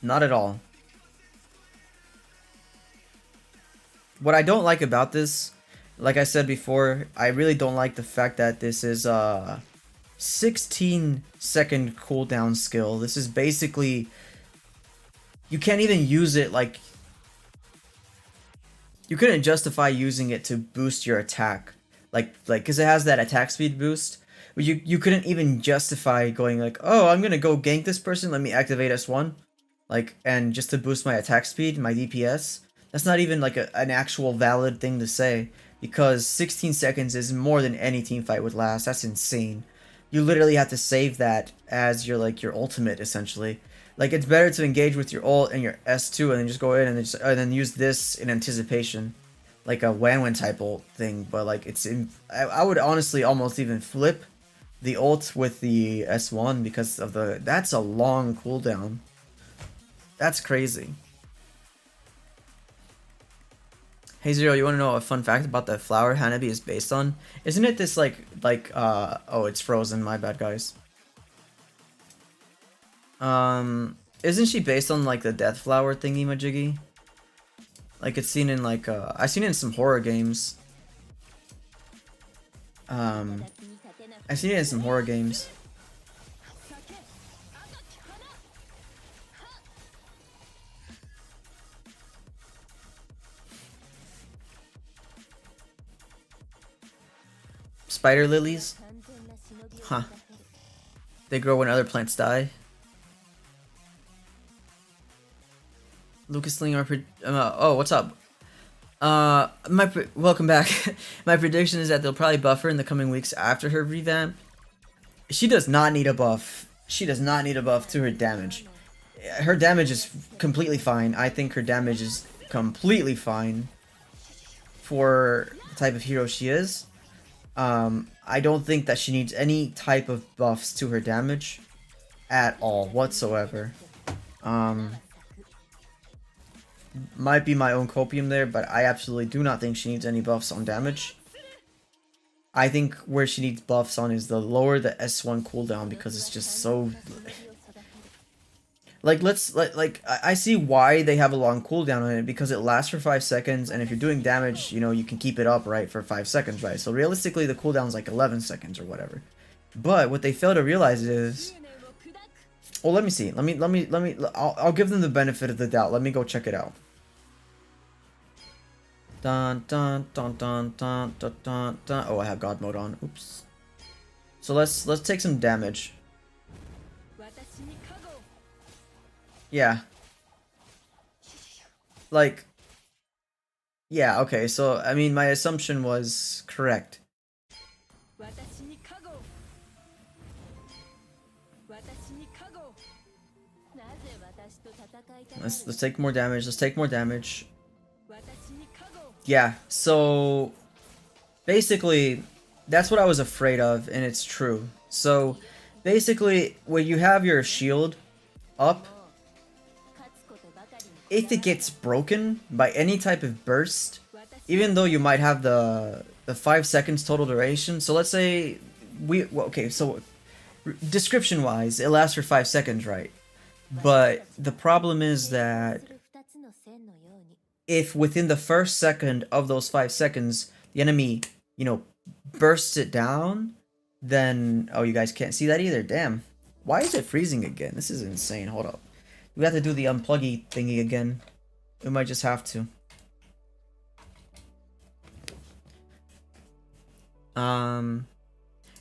Not at all. What I don't like about this, like I said before, I really don't like the fact that this is a 16-second cooldown skill. This is basically, you can't even use it like, you couldn't justify using it to boost your attack. Like, because it has that attack speed boost. But you couldn't even justify going like, oh, I'm gonna go gank this person, let me activate S1. Like, and just to boost my attack speed, my DPS. That's not even like an actual valid thing to say. because 16 seconds is more than any team fight would last. That's insane. You literally have to save that as your your ultimate essentially. Like it's better to engage with your ult and your S2 and then just go in and then use this in anticipation, like a Wan type ult thing. But like I would honestly almost even flip the ult with the S1 because of that's a long cooldown. That's crazy. Hey Zero, you want to know a fun fact about the flower Hanabi is based on? Isn't it this oh, it's frozen, my bad guys. Isn't she based on like the death flower thingy majiggy? Like it's seen in I've seen it in some horror games. I've seen it in some horror games. Spider lilies? Huh. They grow when other plants die. Lucas Ling, oh, what's up? Welcome back. My prediction is that they'll probably buff her in the coming weeks after her revamp. She does not need a buff. She does not need a buff to her damage. Her damage is completely fine. I think her damage is completely fine for the type of hero she is. I don't think that she needs any type of buffs to her damage at all whatsoever. Might be my own copium there, but I absolutely do not think she needs any buffs on damage. I think where she needs buffs on is the lower the S1 cooldown, because it's just so I see why they have a long cooldown on it, because it lasts for 5 seconds, and if you're doing damage, you know, you can keep it up, right, for 5 seconds, right? So realistically the cooldown's like 11 seconds or whatever. But what they fail to realize is, well, let me see. I'll give them the benefit of the doubt. Let me go check it out. Dun dun dun dun dun dun dun dun. Oh, I have God mode on. Oops. So let's take some damage. Yeah. Like, yeah, okay, so I mean my assumption was correct. Let's take more damage. Let's take more damage. Yeah, so basically that's what I was afraid of, and it's true. So basically when you have your shield up, if it gets broken by any type of burst, even though you might have the 5 seconds total duration, so let's say okay, so description wise it lasts for 5 seconds, right? But the problem is that if within the first second of those 5 seconds the enemy, you know, bursts it down, then oh, you guys can't see that either. Damn, why is it freezing again? This is insane. Hold up, we have to do the unpluggy thingy again. We might just have to.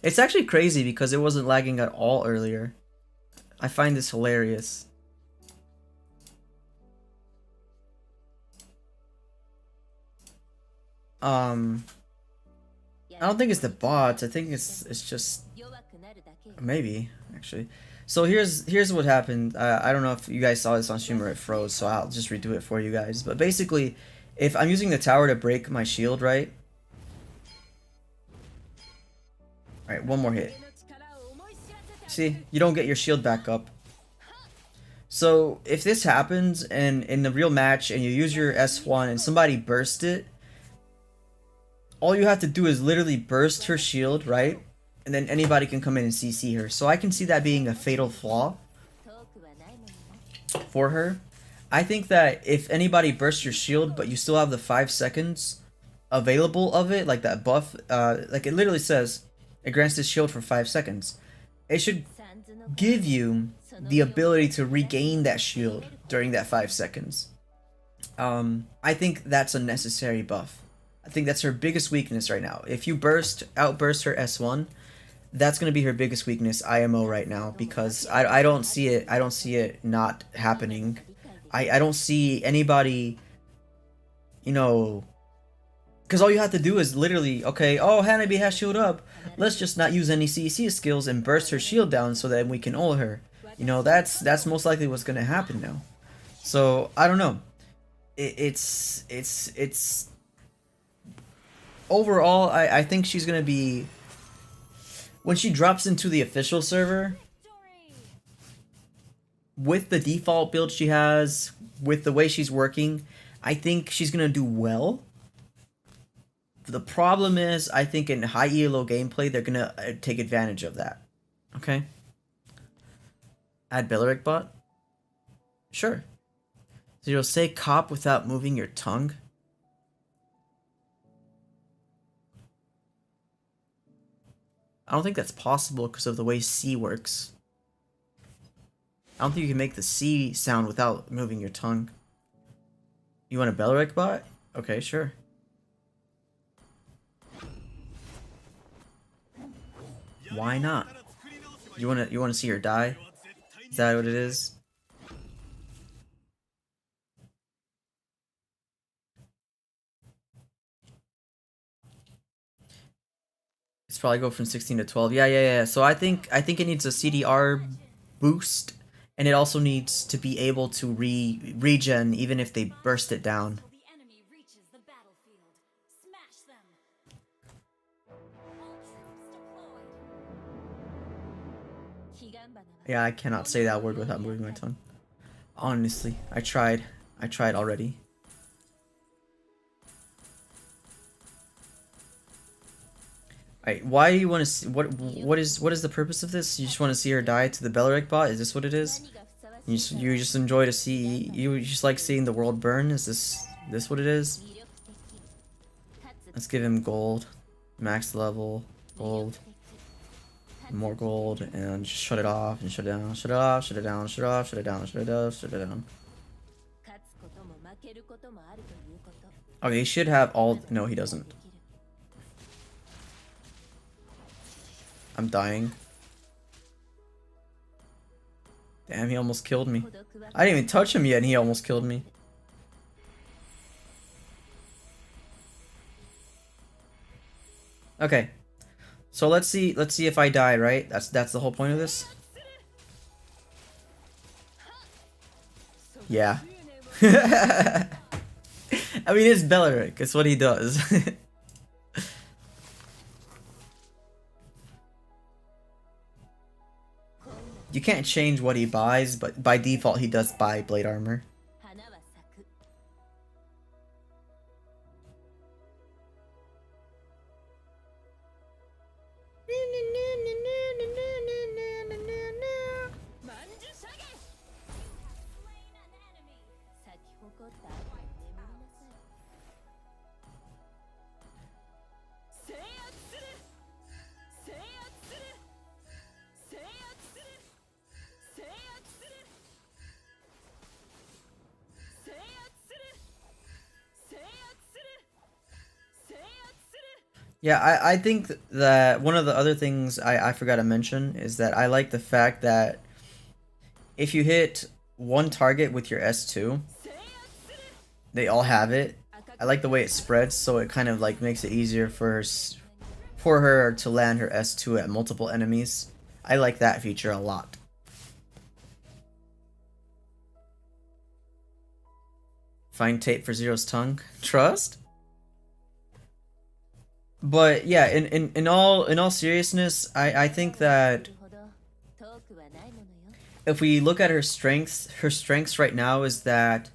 It's actually crazy because it wasn't lagging at all earlier. I find this hilarious. I don't think it's the bots. I think it's just maybe actually. So here's what happened. I don't know if you guys saw this on stream or it froze, so I'll just redo it for you guys. But basically, if I'm using the tower to break my shield, right? Alright, one more hit. See, you don't get your shield back up. So if this happens and in the real match and you use your S1 and somebody burst it, all you have to do is literally burst her shield, right? And then anybody can come in and CC her. So I can see that being a fatal flaw for her. I think that if anybody bursts your shield but you still have the 5 seconds available of it, like that buff, like it literally says it grants this shield for 5 seconds. It should give you the ability to regain that shield during that 5 seconds. I think that's a necessary buff. I think that's her biggest weakness right now. If you outburst her S1, that's gonna be her biggest weakness IMO right now, because I don't see it not happening. I don't see anybody, you know, Because all you have to do is literally, okay, oh, Hanabi has shield up. Let's just not use any CC skills and burst her shield down so that we can ult her. You know, that's most likely what's gonna happen now. So I don't know. It's overall, I think she's gonna be, when she drops into the official server, with the default build she has, with the way she's working, I think she's gonna do well. The problem is, I think in high ELO gameplay, they're gonna take advantage of that. Okay? Add Belleric bot? Sure. So you'll say cop without moving your tongue? I don't think that's possible because of the way C works. I don't think you can make the C sound without moving your tongue. You want a Belleric bot? Okay, sure. Why not? You wanna see her die? Is that what it is? It's probably go from 16 to 12. Yeah. So I think it needs a CDR boost, and it also needs to be able to regen even if they burst it down. Yeah, I cannot say that word without moving my tongue. Honestly, I tried already. Alright, why do you want to see, what is the purpose of this? You just want to see her die to the Belleric bot? Is this what it is? You just enjoy to see, you just like seeing the world burn? Is this what it is? Let's give him gold, max level, gold, more gold, and just shut it off and shut it down, shut it off, shut it down, shut it off, shut it down, shut it off, shut it down. Okay, he should have all. No, he doesn't. I'm dying. Damn, he almost killed me. I didn't even touch him yet and he almost killed me. Okay. So let's see if I die, right? That's the whole point of this. Yeah. I mean, it's Belleric. It's what he does. You can't change what he buys, but by default he does buy blade armor. Yeah, I think that one of the other things I forgot to mention is that I like the fact that if you hit one target with your S2, they all have it. I like the way it spreads, so it kind of like makes it easier for her to land her S2 at multiple enemies. I like that feature a lot. Find tape for Zero's tongue. Trust? But yeah, in all seriousness, I think that if we look at her strengths right now is that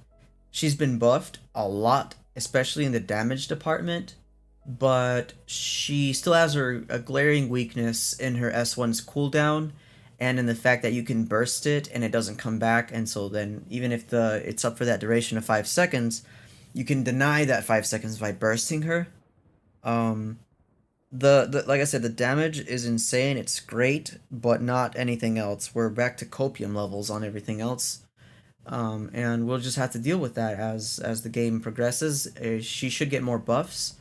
she's been buffed a lot, especially in the damage department, but she still has a glaring weakness in her S1's cooldown and in the fact that you can burst it and it doesn't come back, and so then even if it's up for that duration of 5 seconds, you can deny that 5 seconds by bursting her. Like I said, the damage is insane. It's great, but not anything else. We're back to copium levels on everything else, and we'll just have to deal with that as the game progresses. She should get more buffs.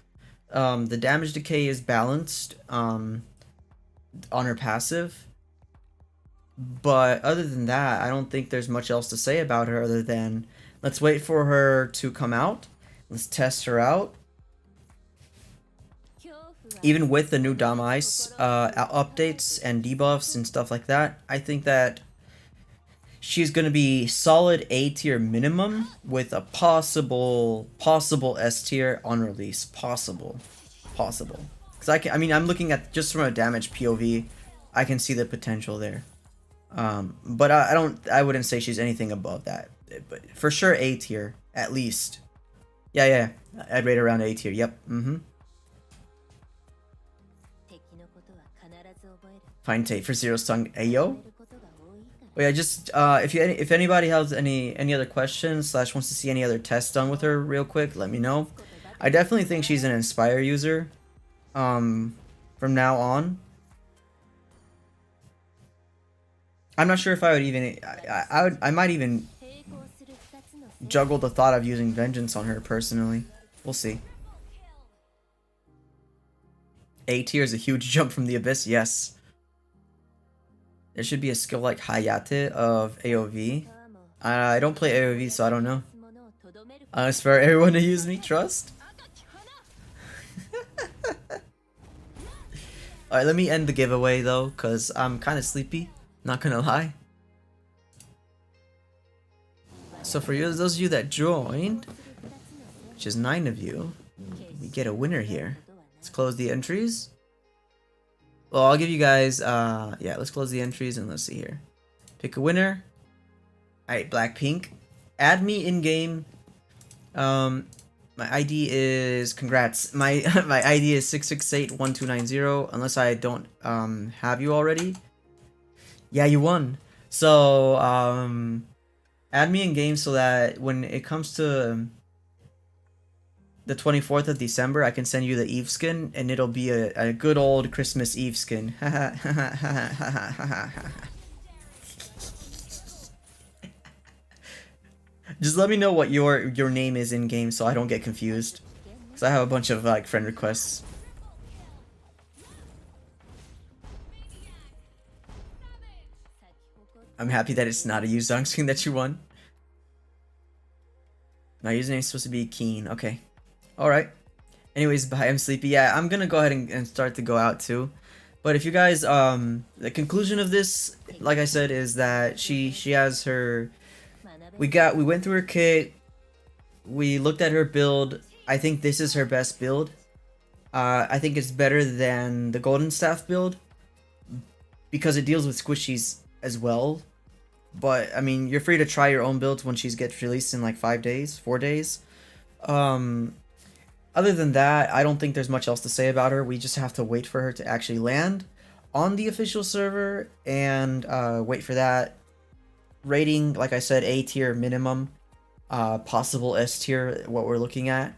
The damage decay is balanced on her passive, but other than that, I don't think there's much else to say about her other than let's wait for her to come out. Let's test her out. even with the new Dom Ice updates and debuffs and stuff like that, I think that she's going to be solid A tier minimum with a possible S tier on release. Possible. Because I mean, I'm looking at just from a damage POV, I can see the potential there. But I wouldn't say she's anything above that. But for sure A tier, at least. Yeah. I'd rate around A tier. Yep. Fine Tate for Zero Stung Ayo. Oh yeah, just if anybody has any other questions / wants to see any other tests done with her real quick, let me know. I definitely think she's an Inspire user. From now on. I'm not sure if I would even I might even juggle the thought of using Vengeance on her personally. We'll see. A tier is a huge jump from the Abyss, yes. There should be a skill like Hayate of AoV. I don't play AoV, so I don't know. It's for everyone to use me, trust? Alright, let me end the giveaway though, because I'm kind of sleepy. Not gonna lie. So for you, those of you that joined, which is 9 of you, we get a winner here. Let's close the entries. Well, I'll give you guys, yeah, let's close the entries and let's see here. Pick a winner. Alright, Blackpink. Add me in game. My ID is, congrats. My ID is 6681290, unless I don't have you already. Yeah, you won. So, add me in game so that when it comes to the 24th of December, I can send you the Eve skin, and it'll be a good old Christmas Eve skin. Just let me know what your name is in game so I don't get confused. Because I have a bunch of like friend requests. I'm happy that it's not a Yuzong skin that you won. My username is supposed to be Keen. Okay. Alright. Anyways, bye. I'm sleepy. Yeah, I'm gonna go ahead and start to go out too. But if you guys, the conclusion of this, like I said, is that she has her... We went through her kit. We looked at her build. I think this is her best build. I think it's better than the Golden Staff build because it deals with squishies as well. But I mean, you're free to try your own builds when she gets released in like 4 days. Other than that, I don't think there's much else to say about her. We just have to wait for her to actually land on the official server and wait for that. Rating, like I said, A tier minimum, possible S tier, what we're looking at,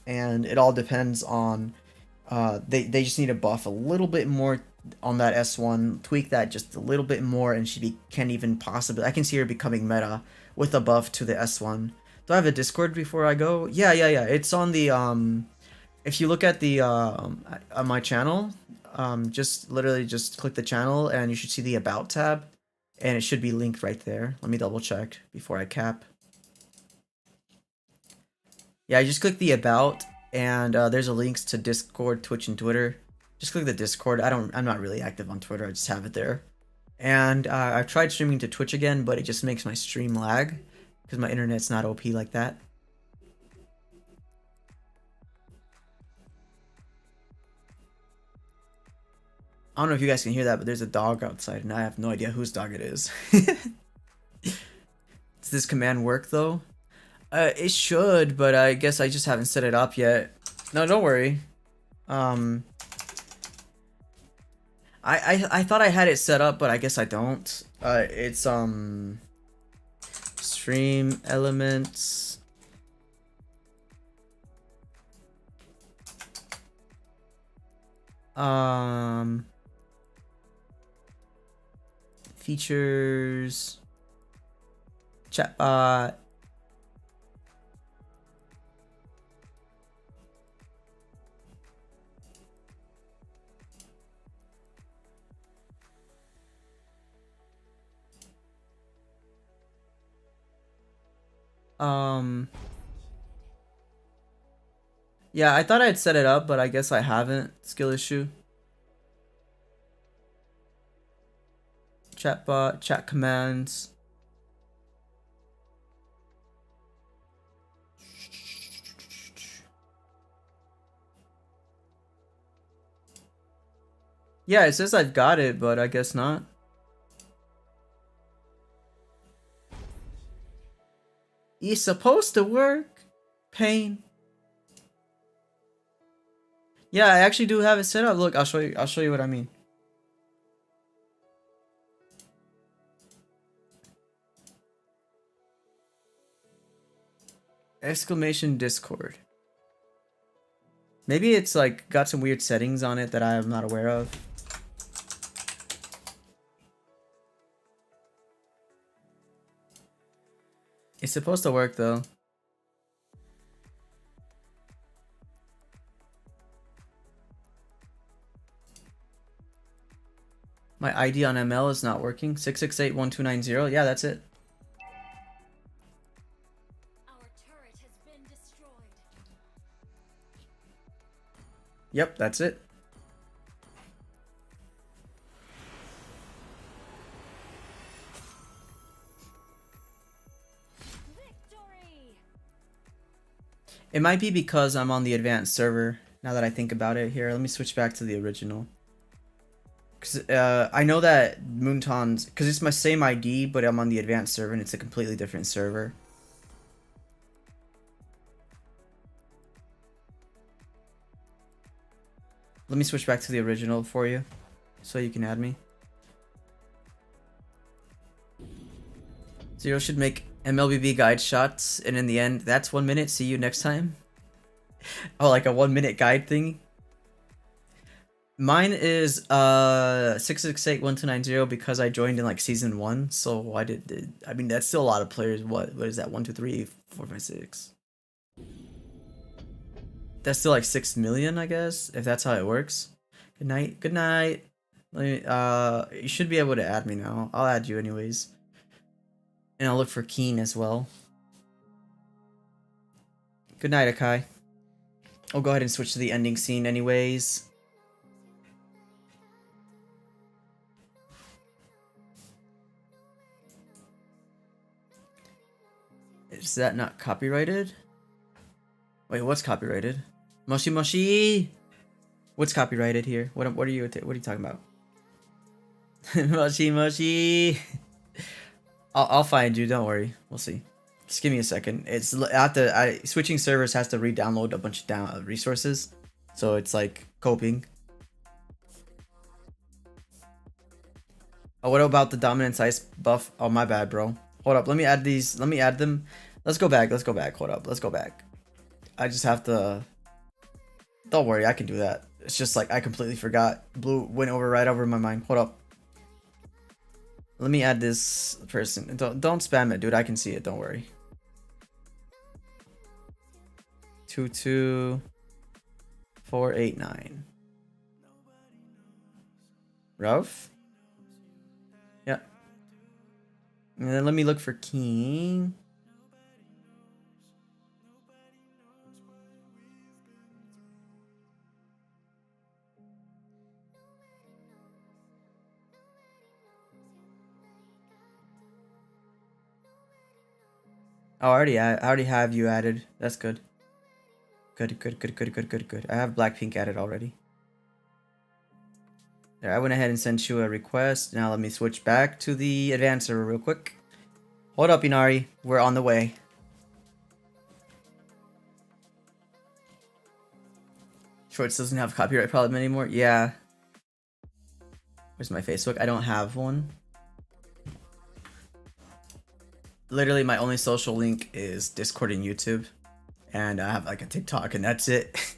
and it all depends on they just need to buff a little bit more on that S1, tweak that just a little bit more, and she can even possibly, I can see her becoming meta with a buff to the S1. Do I have a Discord before I go? Yeah. It's on the if you look at the on my channel, just click the channel and you should see the About tab. And it should be linked right there. Let me double check before I cap. Yeah, I just click the About, and there's a links to Discord, Twitch, and Twitter. Just click the Discord. I'm not really active on Twitter. I just have it there. And I've tried streaming to Twitch again, but it just makes my stream lag because my internet's not OP like that. I don't know if you guys can hear that, but there's a dog outside, and I have no idea whose dog it is. Does this command work, though? It should, but I guess I just haven't set it up yet. No, don't worry. I thought I had it set up, but I guess I don't. It's, stream elements. Features, chatbot, Yeah, I thought I'd set it up, but I guess I haven't. Skill issue. Chatbot, chat commands. Yeah, it says I've got it, but I guess not. It's supposed to work. Pain. Yeah, I actually do have it set up. Look, I'll show you. I'll show you what I mean. Exclamation Discord. Maybe it's like got some weird settings on it that I am not aware of. It's supposed to work though. My ID on ML is not working. 6681290. Yeah, that's it. Our turret has been destroyed. Yep, that's it. Victory! It might be because I'm on the advanced server. Now that I think about it here, let me switch back to the original. Because I know that Moonton's, because it's my same ID, but I'm on the advanced server and it's a completely different server. Let me switch back to the original for you, so you can add me. Zero should make Mlbb guide shots, and in the end, that's 1 minute. See you next time. Oh, like a 1 minute guide thing. Mine is 6681290 because I joined in like season 1. So I did I mean that's still a lot of players. What is that? 1, 2, 3, 4, 5, 6. That's still like 6 million, I guess, if that's how it works. Good night. Good night. Let me, you should be able to add me now. I'll add you anyways. And I'll look for Keen as well. Good night, Akai. I'll go ahead and switch to the ending scene anyways. Is that not copyrighted? Wait, what's copyrighted? Moshi Moshi! What's copyrighted here? What are you talking about? Moshi Moshi! I'll find you, don't worry. We'll see. Just give me a second. It's switching servers has to re-download a bunch of resources. So it's like coping. Oh, what about the dominance ice buff? Oh, my bad, bro. Hold up, let me add these. Let me add them. Let's go back. Let's go back. Hold up. Let's go back. I just have to... Don't worry, I can do that. It's just like I completely forgot. Blue went right over my mind. Hold up. Let me add this person. Don't spam it, dude. I can see it. Don't worry. 22489. Ruff? Yeah. And then let me look for King. Oh, I already have you added. That's good. Good. I have Blackpink added already. There, I went ahead and sent you a request. Now let me switch back to the advanced server real quick. Hold up, Inari. We're on the way. Shorts doesn't have copyright problem anymore. Yeah. Where's my Facebook? I don't have one. Literally, my only social link is Discord and YouTube. And I have like a TikTok and that's it.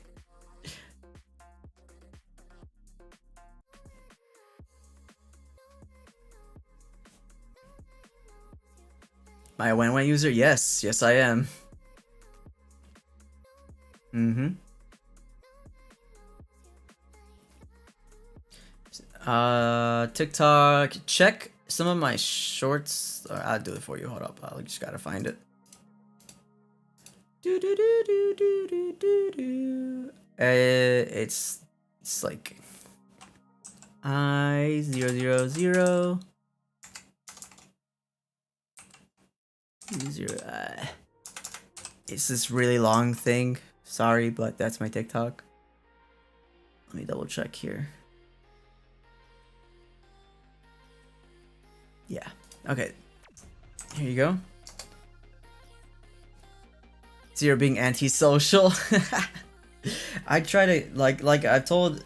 My Wenwen user? Yes. Yes, I am. TikTok. Check some of my shorts. I'll do it for you. Hold up. I just gotta find it. It's like I 000 0. It's this really long thing. Sorry, but that's my TikTok. Let me double check here. Yeah. Okay. Here you go. Zero being antisocial. I try to like I've told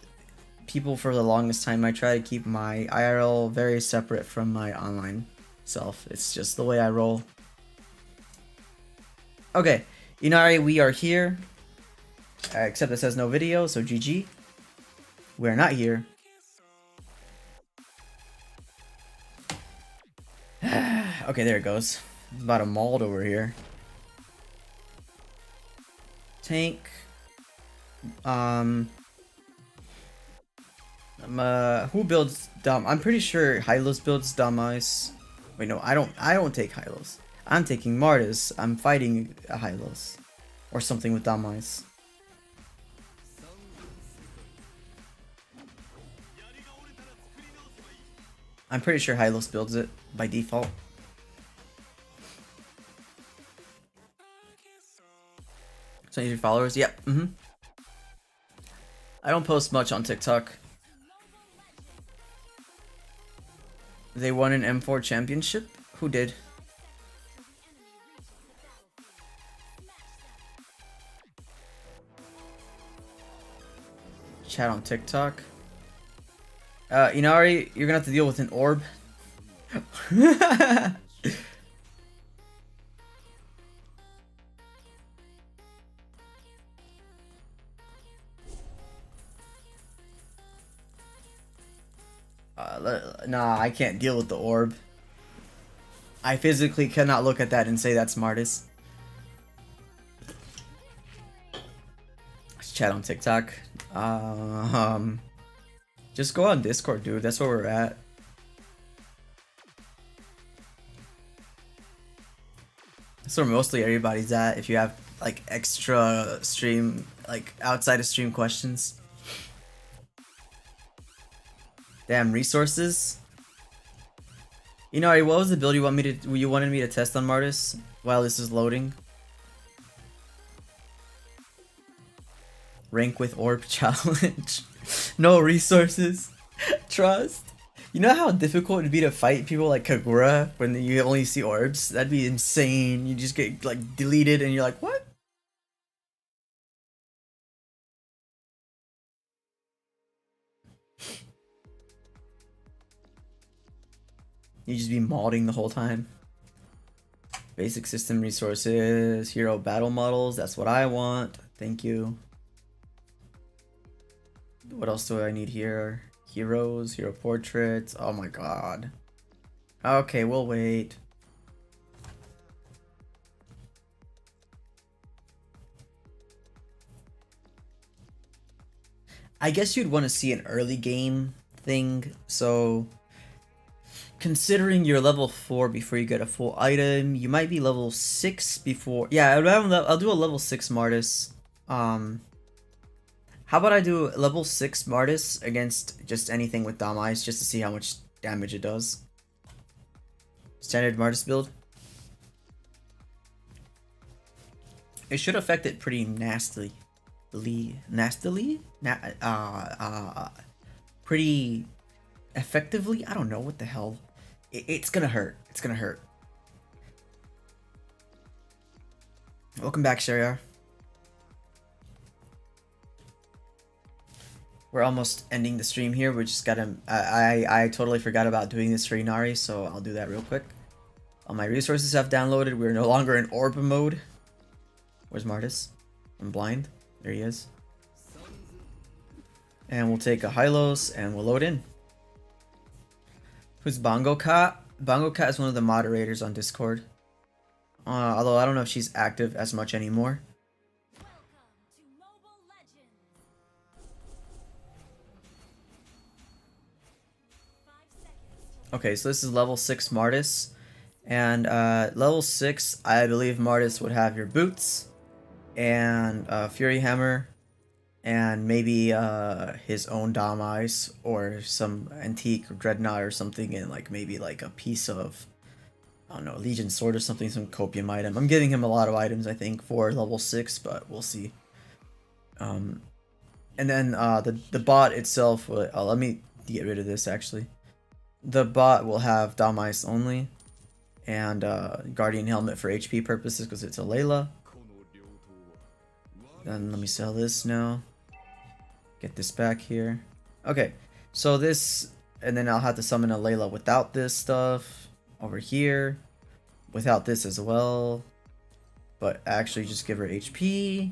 people for the longest time, I try to keep my IRL very separate from my online self. It's just the way I roll. Okay, Inari, we are here. Except it says no video, so GG. We're not here. Okay, there it goes. About a mauled over here. Tank. Who builds dumb? I'm pretty sure Hylos builds dumb ice. Wait, no, I don't take Hylos. I'm taking Martis. I'm fighting a Hylos. Or something with dumb ice. I'm pretty sure Hylos builds it by default. So your followers? Yep. I don't post much on TikTok. They won an M4 championship? Who did? Chat on TikTok. Inari, you're gonna have to deal with an orb. Nah, I can't deal with the orb. I physically cannot look at that and say that's smartest. Let's chat on TikTok. Just go on Discord, dude. That's where we're at. That's where mostly everybody's at. If you have like extra stream, like outside of stream questions. Damn, resources. You know, what was the build you wanted me to test on Martis while this is loading? Rank with orb challenge. No resources. Trust. You know how difficult it'd be to fight people like Kagura when you only see orbs? That'd be insane. You just get like deleted and you're like, what? You just be modding the whole time. Basic system resources, hero battle models, that's what I want. Thank you. What else do I need here? Heroes, hero portraits. Oh my god. Okay, we'll wait. I guess you'd want to see an early game thing, so considering you're level 4 before you get a full item, you might be level 6 before. Yeah, I'll do a level 6 Martis. How about I do level 6 Martis against just anything with Dom Ice just to see how much damage it does. Standard Martis build. It should affect it pretty nastily. Pretty effectively? I don't know what the hell. It's gonna hurt. It's gonna hurt. Welcome back, Shariar. We're almost ending the stream here. We just gotta. I totally forgot about doing this for Inari, so I'll do that real quick. All my resources have downloaded. We're no longer in orb mode. Where's Martis? I'm blind. There he is. And we'll take a Hylos and we'll load in. Who's Bongo Cat? Bongo Cat is one of the moderators on Discord. Although I don't know if she's active as much anymore. Okay, so this is level 6 Martis. And level 6, I believe Martis would have your boots. and Fury Hammer, and maybe his own Dom Ice or some antique dreadnought or something, and like maybe like a piece of, I don't know, Legion Sword or something, some copium item. I'm giving him a lot of items, I think, for level 6, but we'll see. And then the bot itself, let me get rid of this actually. The bot will have Dom Ice only, and Guardian Helmet for HP purposes because it's a Layla. Then let me sell this now. Get this back here. Okay, so this, and then I'll have to summon a Layla without this stuff over here, without this as well, but actually just give her HP.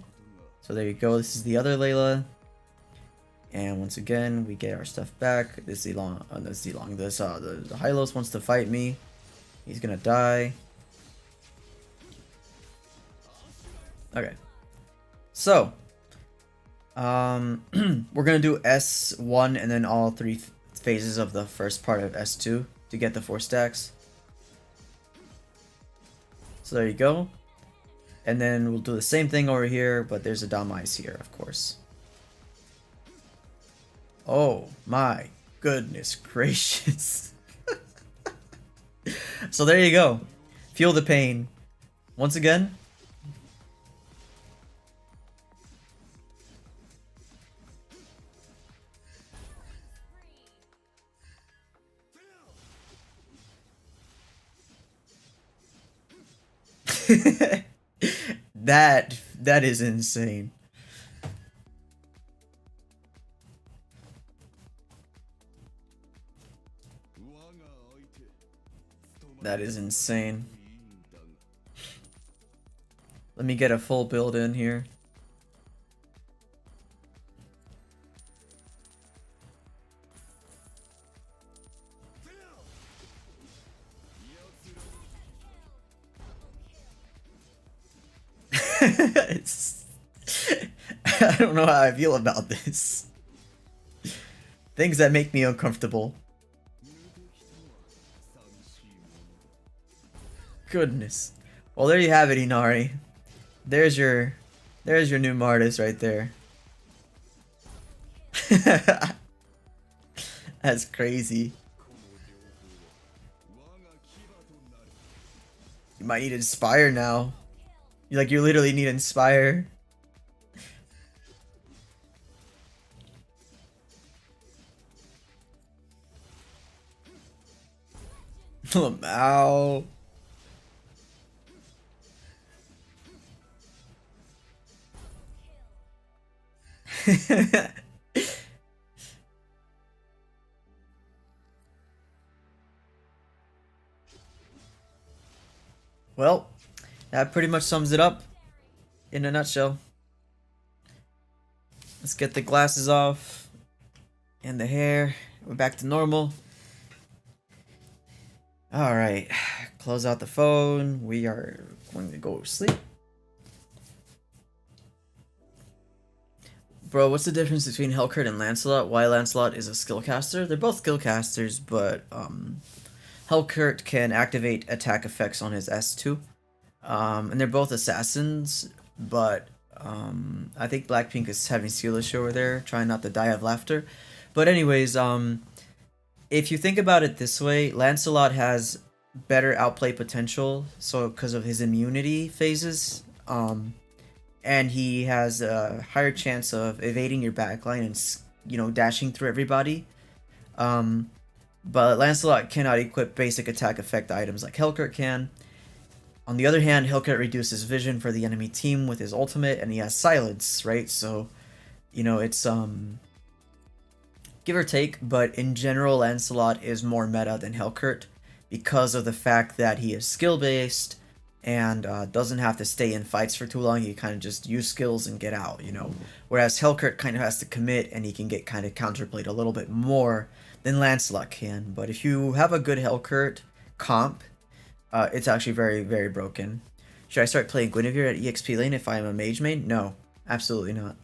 So there you go. This is the other Layla. And once again, we get our stuff back. This Zilong, the Hylos wants to fight me. He's gonna die. Okay. So, we're gonna do S1 and then all 3 phases of the first part of S2 to get the 4 stacks. So there you go. And then we'll do the same thing over here, but there's a Dom Ice here, of course. Oh my goodness gracious. So there you go. Feel the pain. Once again. that is insane. That is insane. Let me get a full build in here. I don't know how I feel about this. Things that make me uncomfortable. Goodness. Well, there you have it, Inari. There's your new Martis right there. That's crazy. You might need Inspire now. You literally need Inspire. Ow. Well, that pretty much sums it up in a nutshell. Let's get the glasses off and the hair. We're back to normal. Alright, close out the phone. We are going to go to sleep. Bro, what's the difference between Hellcurt and Lancelot? Why Lancelot is a skill caster? They're both skill casters, but Hellcurt can activate attack effects on his S2. And they're both assassins, but I think Blackpink is having Sealish over there, trying not to die of laughter. But anyways, if you think about it this way, Lancelot has better outplay potential, so because of his immunity phases, and he has a higher chance of evading your backline and dashing through everybody. But Lancelot cannot equip basic attack effect items like Hellcurt can. On the other hand, Hellcurt reduces vision for the enemy team with his ultimate, and he has silence, right? So, it's give or take, but in general, Lancelot is more meta than Hellcurt because of the fact that he is skill-based and doesn't have to stay in fights for too long. He kind of just use skills and get out, Whereas Hellcurt kind of has to commit, and he can get kind of counterplayed a little bit more than Lancelot can. But if you have a good Hellcurt comp, it's actually very, very broken. Should I start playing Guinevere at EXP lane if I am a mage main? No, absolutely not.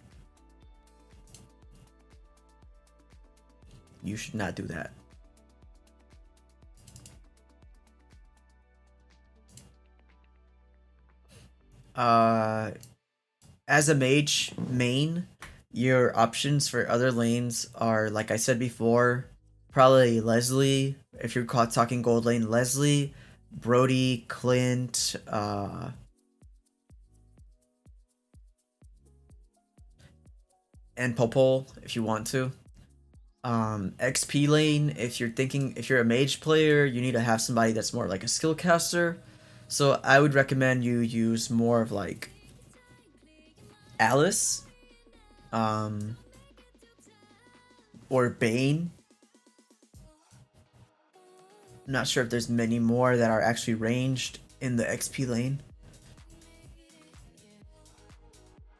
You should not do that. as a mage main, your options for other lanes are, like I said before, probably Leslie. If you're caught talking gold lane, Leslie, Brody, Clint, and Popol if you want to. XP lane, if you're a mage player, you need to have somebody that's more like a skill caster. So I would recommend you use more of like Alice, or Bane. I'm not sure if there's many more that are actually ranged in the XP lane.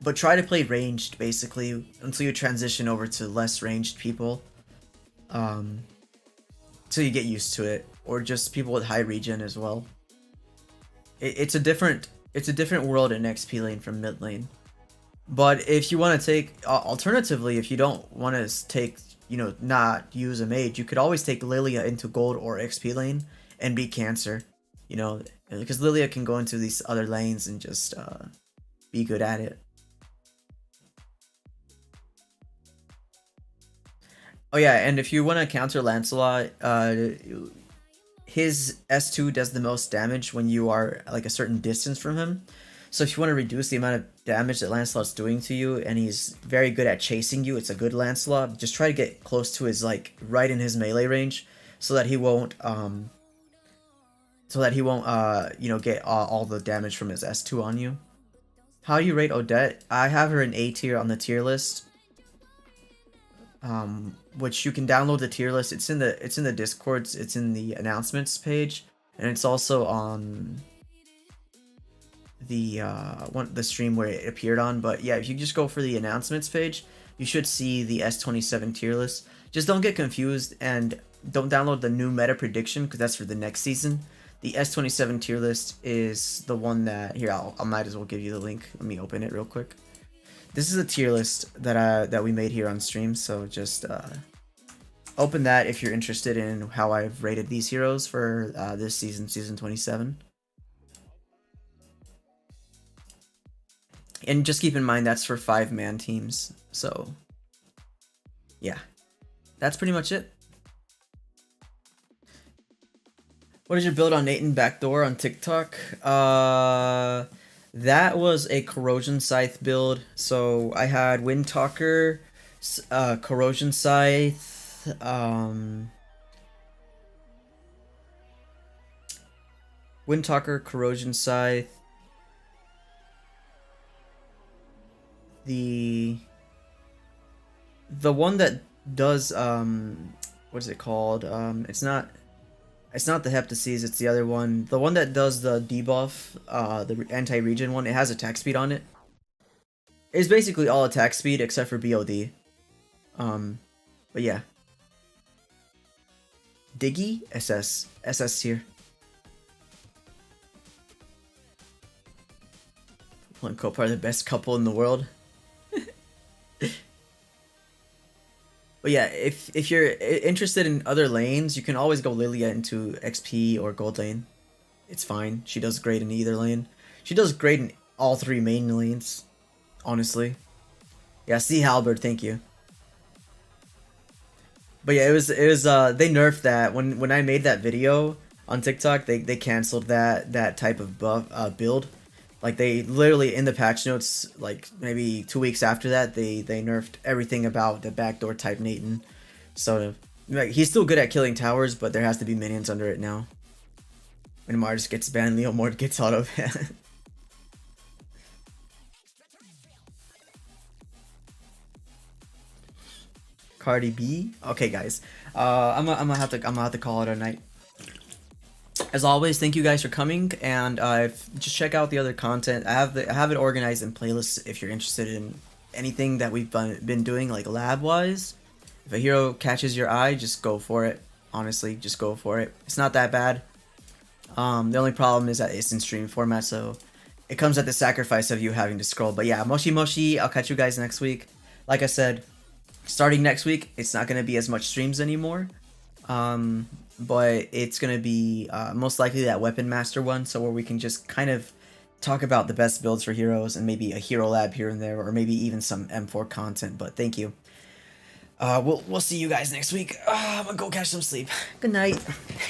But try to play ranged basically until you transition over to less ranged people. Till you get used to it, or just people with high regen as well. It's a different world in XP lane from mid lane. But if you want to take, alternatively, if you don't want to take, not use a mage, you could always take Lilia into gold or XP lane and be Cancer, because Lilia can go into these other lanes and just be good at it. Oh yeah, and if you want to counter Lancelot, his S2 does the most damage when you are like a certain distance from him. So if you want to reduce the amount of damage that Lancelot's doing to you, and he's very good at chasing you, it's a good Lancelot. Just try to get close to his, like, right in his melee range, so that he won't get all the damage from his S2 on you. How do you rate Odette? I have her in A tier on the tier list. Which you can download the tier list. It's in the Discords. It's in the announcements page, and it's also on the stream where it appeared on. But yeah, if you just go for the announcements page, you should see the S27 tier list. Just don't get confused and don't download the new meta prediction, because that's for the next season. The S27 tier list is the one that, here, I might as well give you the link. Let me open it real quick. This is a tier list that we made here on stream, so just open that if you're interested in how I've rated these heroes for this season, season 27. And just keep in mind that's for 5-man teams, so yeah, that's pretty much it. What is your build on Nathan Backdoor on TikTok? That was a Corrosion Scythe build. So I had Windtalker, Corrosion Scythe, Windtalker, Corrosion Scythe, the one that does what is it called? It's not the Heptases, it's the other one. The one that does the debuff, the anti-regen one, it has attack speed on it. It's basically all attack speed except for BOD. But yeah. Diggy? SS tier. One couple are the best couple in the world. But yeah, if you're interested in other lanes, you can always go Lilia into XP or gold lane. It's fine. She does great in either lane. She does great in all 3 main lanes, honestly. Yeah, see Halberd, thank you. But yeah, it was they nerfed that when I made that video on TikTok. They canceled that type of build. Like, they literally, in the patch notes, like maybe 2 weeks after that, they nerfed everything about the backdoor type Nathan. So like, he's still good at killing towers, but there has to be minions under it now. When Mars gets banned, Leo Mord gets auto banned. Cardi B. Okay, guys. I'm gonna have to call it a night. As always, thank you guys for coming, and just check out the other content. I have it organized in playlists if you're interested in anything that we've been doing, like lab wise. If a hero catches your eye, just go for it. Honestly, just go for it. It's not that bad. The only problem is that it's in stream format, so it comes at the sacrifice of you having to scroll. But yeah, Moshi Moshi, I'll catch you guys next week. Like I said, starting next week, it's not going to be as much streams anymore. But it's going to be most likely that Weapon Master one, so where we can just kind of talk about the best builds for heroes and maybe a hero lab here and there, or maybe even some M4 content. But thank you. We'll see you guys next week. I'm gonna go catch some sleep. Good night.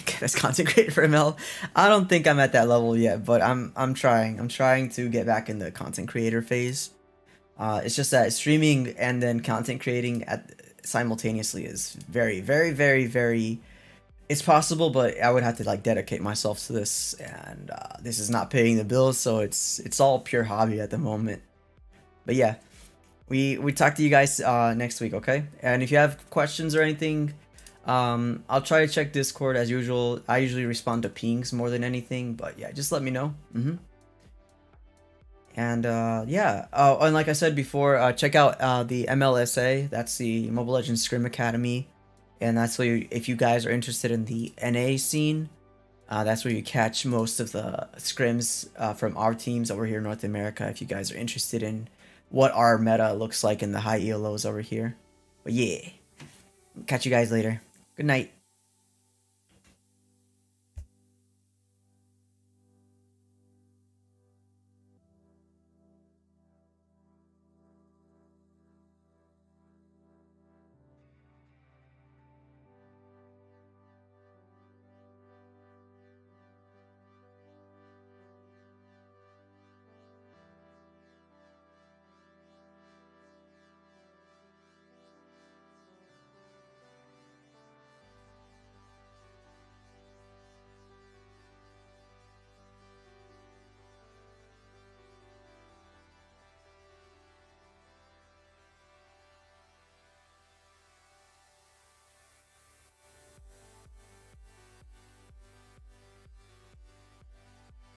Get as content creator for ML. I don't think I'm at that level yet, but I'm trying. I'm trying to get back in the content creator phase. It's just that streaming and then content creating simultaneously is very, very, very, very. It's possible, but I would have to like dedicate myself to this, and this is not paying the bills, so it's all pure hobby at the moment. But yeah. We talk to you guys next week, okay? And if you have questions or anything, I'll try to check Discord as usual. I usually respond to pings more than anything, but yeah, just let me know. And yeah. Oh, and like I said before, check out the MLSA. That's the Mobile Legends Scrim Academy, and that's where if you guys are interested in the NA scene, that's where you catch most of the scrims from our teams over here in North America. If you guys are interested in what our meta looks like in the high ELOs over here. But yeah, catch you guys later. Good night.